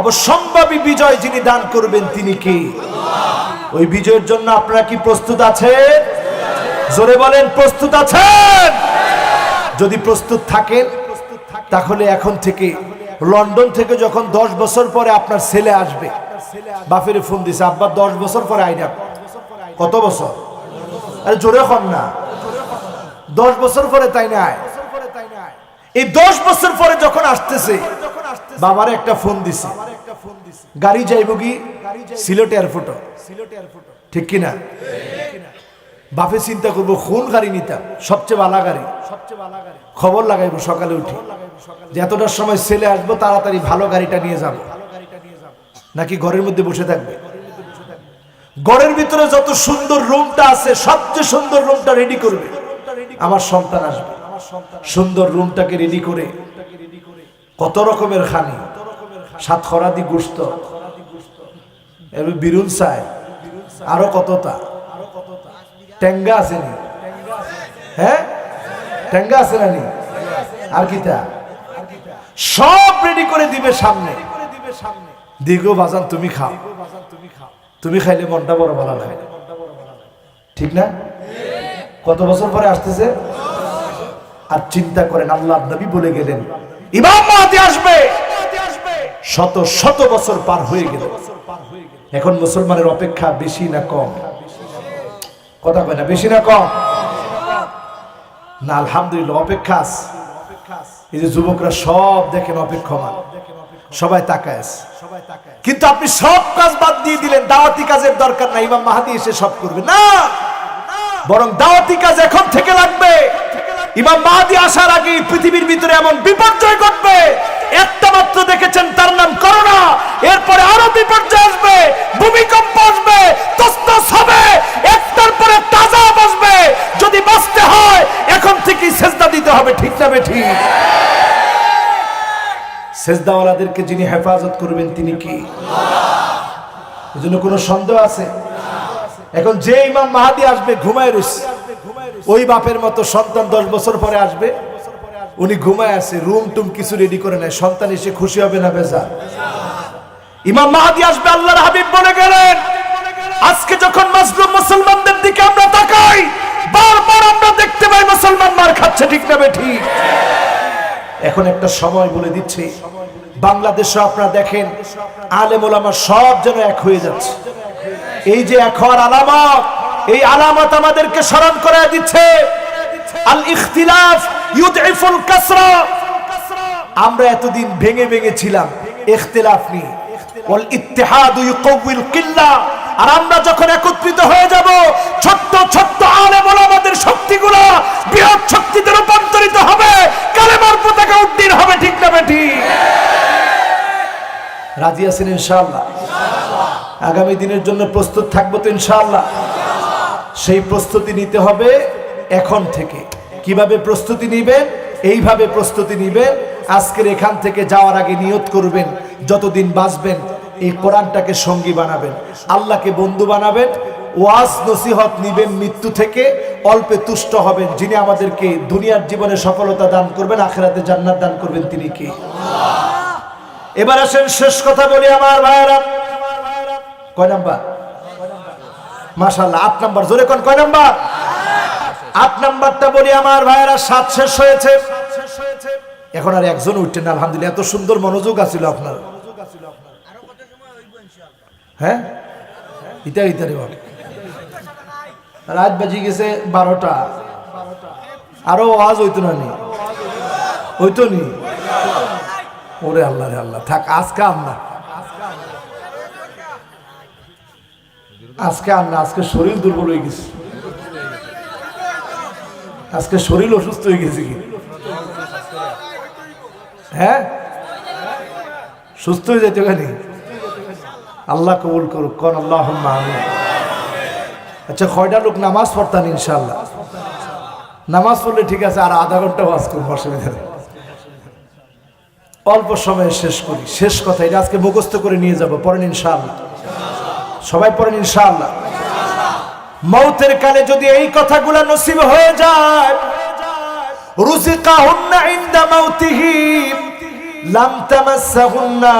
অবশ্যম্ভাবী বিজয় যিনি দান করবেন, তিনি কি? ওই বিজয়ের জন্য আপনারা কি প্রস্তুত আছেন? জোরে বলেন, প্রস্তুত আছেন? যদি প্রস্তুত থাকেন, তাহলে এখন থেকে, লন্ডন থেকে যখন 10 বছর পরে আপনার ছেলে আসবে, বাপের ফোন দিছে, আব্বা 10 বছর পরে আইনা। কত বছর? আরে জোরে হন না, 10 বছর পরে, তাই না? এই 10 বছর পরে যখন আসতেছে, বাবারে একটা ফোন দিছে, গাড়ি যাইব কি সিলেট এয়ারপোর্ট, ঠিক কিনা? বাপে চিন্তা করবো কোন গাড়ি নিতাম, সবচেয়ে ভালো গাড়ি, খবর লাগাইবো সকালে উঠে যে এতটার সময় ছেলে আসবো, তাড়াতাড়ি ভালো গাড়িটা নিয়ে যাব, নাকি ঘরের মধ্যে বসে থাকবে? ঘরের ভিতরে যত সুন্দর রুমটা আছে, সবচেয়ে সুন্দর রুমটা রেডি করবে, আমার সন্তান আসবে, সুন্দর রুমটাকে রেডি করে কত রকমের খানি, 7 খরাদি গোশত, বিরুন চায়, আরো কতটা টেঙ্গা আছে নি? হ্যাঁ, টেঙ্গা আছে না নি? আর কিটা সব রেডি করে দিবে সামনে। দিগো বাজান তুমি খাও, তুমি খাইলে মনটা বড় ভালো লাগে, ঠিক না? কত বছর পরে আসতেছে। আর চিন্তা করেন, আল্লাহর নবী বলে গেলেন ইমাম মাহদী আসবে, শত শত বছর পার হয়ে গেল। এখন মুসলমানের অপেক্ষা বেশি না কম? কথা কয় না, বেশি না কম? না, আলহামদুলিল্লাহ অপেক্ষা আছে। এই যে যুবকরা সব দেখেন অপেক্ষমান, সবাই তাকায় আছে। কিন্তু আপনি সব কাজ বাদ দিয়ে দিলেন, দাওয়াতি কাজের দরকার নাই, ইমাম মাহদী এসে সব করবে না। বরং দাওয়াতি কাজ এখন থেকে লাগবে। ইমাম মাহদী আসার আগে পৃথিবীর ভিতরে এমন বিপর্যয় ঘটবে, একটা মাত্র দেখেছেন, তার নাম করোনা। এরপরে আরো বিপর্যয় আসবে, ভূমিকম্প আসবে, তসনস হবে, একটার পর একটা আযাব আসবে। যদি বাঁচতে হয় এখন থেকেই সেজদা দিতে হবে, ঠিক না বেঠিক? সেজদাওয়ালাদেরকে যিনি হেফাজত করবেন তিনি কি? আল্লাহ। এজন্য কোনো সন্দেহ আছে? এখন যে ইমাম মাহদী আসবে ঘুমায় রয়েছে, ওই বাপের মতো সন্তান 10 বছর পরে আসবে, উনি ঘুমায় আছে, রুম টুম কিছু রেডি করে নেয়, সন্তান এসে খুশি হবে না বেজার? ইমাম মাহদী আসবে, আল্লাহর হাবিব বলে গেলেন। আজকে যখন মাজলুম মুসলমানদের দিকে আমরা তাকাই, বারবার আমরা দেখতে পাই মুসলমান মার খাচ্ছে, ঠিক না বেঠিক? এখন একটা সময় বলে দিচ্ছে, বাংলাদেশে আপনারা দেখেন আলেম ওলামা সব যেন এক হয়ে যাচ্ছে। এই যে এক হওয়ার আলামত, এই আলামত আমাদেরকে স্মরণ করে দিচ্ছে আল ইখতিলাফ ইউদঈফুল কাসরা। আমরা এতদিন ভেঙে ভেঙে ছিলাম ইখতিলাফ নিয়ে, ওয়াল ইত্তিহাদু ইউকাউইল কিল্লা। আর আমরা যখন একত্রিত হয়ে যাব, ছোট্ট ছোট্ট আলেম ওলামাদের শক্তিগুলো বৃহৎ শক্তিতে রূপান্তরিত হবে, কালেমার পতাকা উড্ডীন হবে, ঠিক না বেঠিক? রাজি আছেন ইনশাআল্লাহ? আগামী দিনের জন্য প্রস্তুত থাকবো তো ইনশাআল্লাহ? সেই প্রস্তুতি নিতে হবে এখন থেকে। কিভাবে প্রস্তুতি নিবেন? এইভাবে প্রস্তুতি নিবেন, আজকের এখান থেকে যাওয়ার আগে নিয়ত করবেন যতদিন বাঁচবেন এই কোরআনটাকে সঙ্গী বানাবেন, আল্লাহকে বন্ধু বানাবেন, ওয়াজ নসিহত নিবেন, মৃত্যু থেকে অল্পে তুষ্ট হবেন। যিনি আমাদেরকে দুনিয়ার জীবনে সফলতা দান করবেন, আখিরাতে জান্নাত দান করবেন, তিনি কি? এবার আসেন শেষ কথা বলি আমার ভাইয়েরা। কয় নাম্বার? মাশাআল্লাহ 8 নাম্বার। জোরে কোন কয় নাম্বার? 8 নাম্বারটা বলি আমার ভাইয়েরা। 7 শেষ হয়েছে, এখন আর একজন উঠছেন। আলহামদুলিল্লাহ, এত সুন্দর মনোযোগ আছিল আপনার। হ্যাঁ, ইতারি বলে রাত বাজি গেছে 12টা, আরো আওয়াজ হইতো না? নি হইতো নি? ওরে আল্লাহ রে আল্লাহ, থাক আজকে আর না, আজকে শরীর দুর্বল হয়ে গেছে, আজকে শরীর অসুস্থ হয়ে গেছে। কি হ্যাঁ, সুস্থ হয়ে যাইতে পারি? আল্লাহ কবুল করুক, কোন আল্লাহুম্মা আমিন। আচ্ছা, কয়টা লোক নামাজ পড়তাম? ইনশাআল্লাহ নামাজ পড়লে ঠিক আছে, আর আধা ঘন্টা ওয়াজ করবো, অসুবিধা নেই। অল্প সময়ে শেষ করি। শেষ কথা, এটা আজকে মুখস্থ করে নিয়ে যাব, পড়েন ইনশাআল্লাহ, সবাই পড়েন ইনশাআল্লাহ। মৌতের কালে যদি এই কথাগুলো নসিব হয়ে যায়, রুজিকাহুন্না ইনদা মাউতিহিম লাম তামাসসাহুন্না,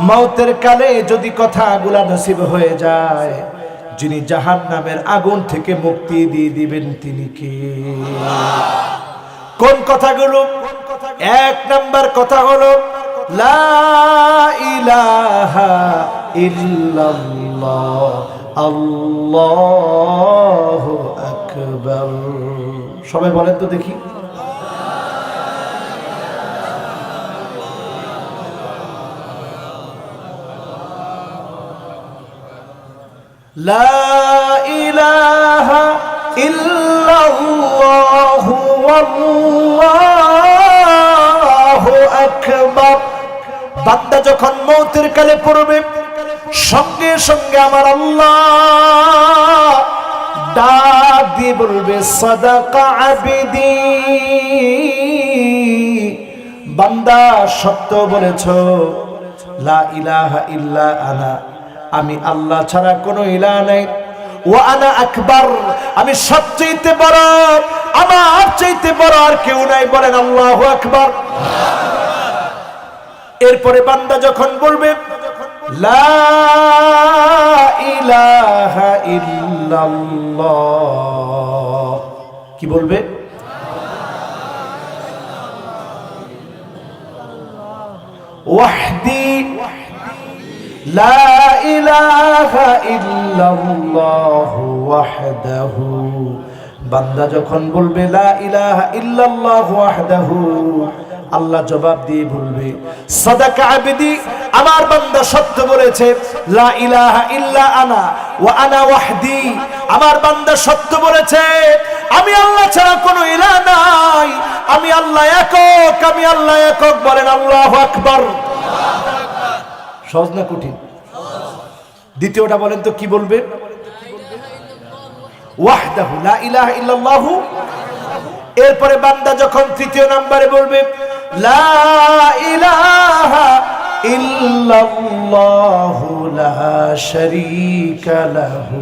মৌতের কালে যদি কথাগুলো নসিব হয়ে যায়, যিনি জাহান্নামের আগুন থেকে মুক্তি দিয়ে দিবেন তিনি কে? কোন কথাগুলো? 1 নাম্বার কথা হলো লা ইলাহা ইল্লাল্লাহ আল্লাহু আকবার। সবাই বলেন তো দেখি। লা ইলাহা ইল্লাল্লাহু আল্লাহু আকবার। বান্দা যখন মৌতের কালে পড়বে, সঙ্গে সঙ্গে আমার আল্লাহ ডাক দিয়ে বলবে সাদাকা আবিদি, বান্দা সত্য বলেছ, লা ইলাহা ইল্লা আনা, আমি আল্লাহ ছাড়া কোনো ইলাহ নাই, ওয়া আনা আকবার, আমি সবচেয়ে বড়, আমার চাইতে বড় আর কেউ নাই, বলেন আল্লাহু আকবার। এরপরে বান্দা যখন বলবে লা ইলাহা ইল্লাল্লাহ। কি বলবে? ওয়াহদি লা ইলাহা ইল্লাল্লাহু ওয়াহদাহু। বান্দা যখন বলবে লা ইলাহা ইল্লাল্লাহু ওয়াহদাহু, আল্লাহ জবাব দিয়ে বলবে সাদাকা আবদি, আমার বান্দা সত্য বলেছে। লা ইলাহা ইল্লা আনা ওয়া আনা ওয়াহদি, আমার বান্দা সত্য বলেছে আমি আল্লাহ ছাড়া কোনো ইলাহ নাই, আমি আল্লাহ একক, আমি আল্লাহ একক। বলেন আল্লাহু আকবার। সহজ না কঠিন? দ্বিতীয়টা বলেন তো কি বলবে? ওয়াহদাহু লা ইলাহা ইল্লাল্লাহু। এরপরে বান্দা যখন তৃতীয় নম্বরে বলবে লা ইলাহা ইল্লাল্লাহু লা শারীকা লাহু,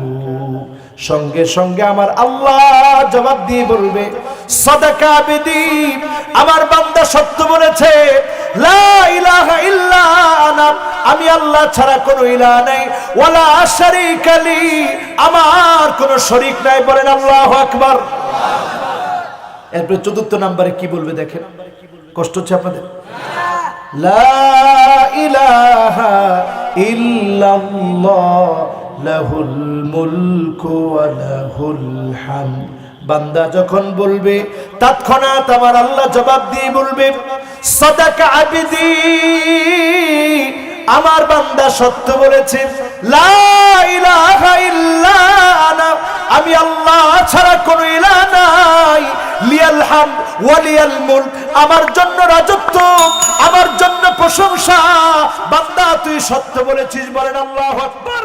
সঙ্গে সঙ্গে আমার আল্লাহ জবাব দিয়ে বলবে সাদাকা আবদি, আমার বান্দা সত্য বলেছে। লা ইলাহা ইল্লা আনা, আমি আল্লাহ ছাড়া কোনো ইলাহ নাই। ওয়ালা শারীকা লি, আমার কোনো শরীক নাই। বলেন আল্লাহু আকবার। এরপর চতুর্থ নম্বরে কি বলবে দেখেন, কষ্ট হচ্ছে আপনাদের? লা ইলাহা ইল্লাল্লাহ লাহুল মুলকু ওয়া লাহুল হামদ। বান্দা যখন বলবে তৎক্ষণাৎ আমার আল্লাহ জবাব দিয়ে বলবে সাদাকা আবদি, আমার বান্দা সত্য বলেছে। লা ইলাহা ইল্লা আনা, আমি আল্লাহ ছাড়া কোনো ইলাহ নাই। লিয়াল হামদ ওয়া লিয়াল মুলক, আমার জন্য রাজত্ব, আমার জন্য প্রশংসা। বান্দা তুই সত্য বলেছিস। বলেন আল্লাহু আকবার।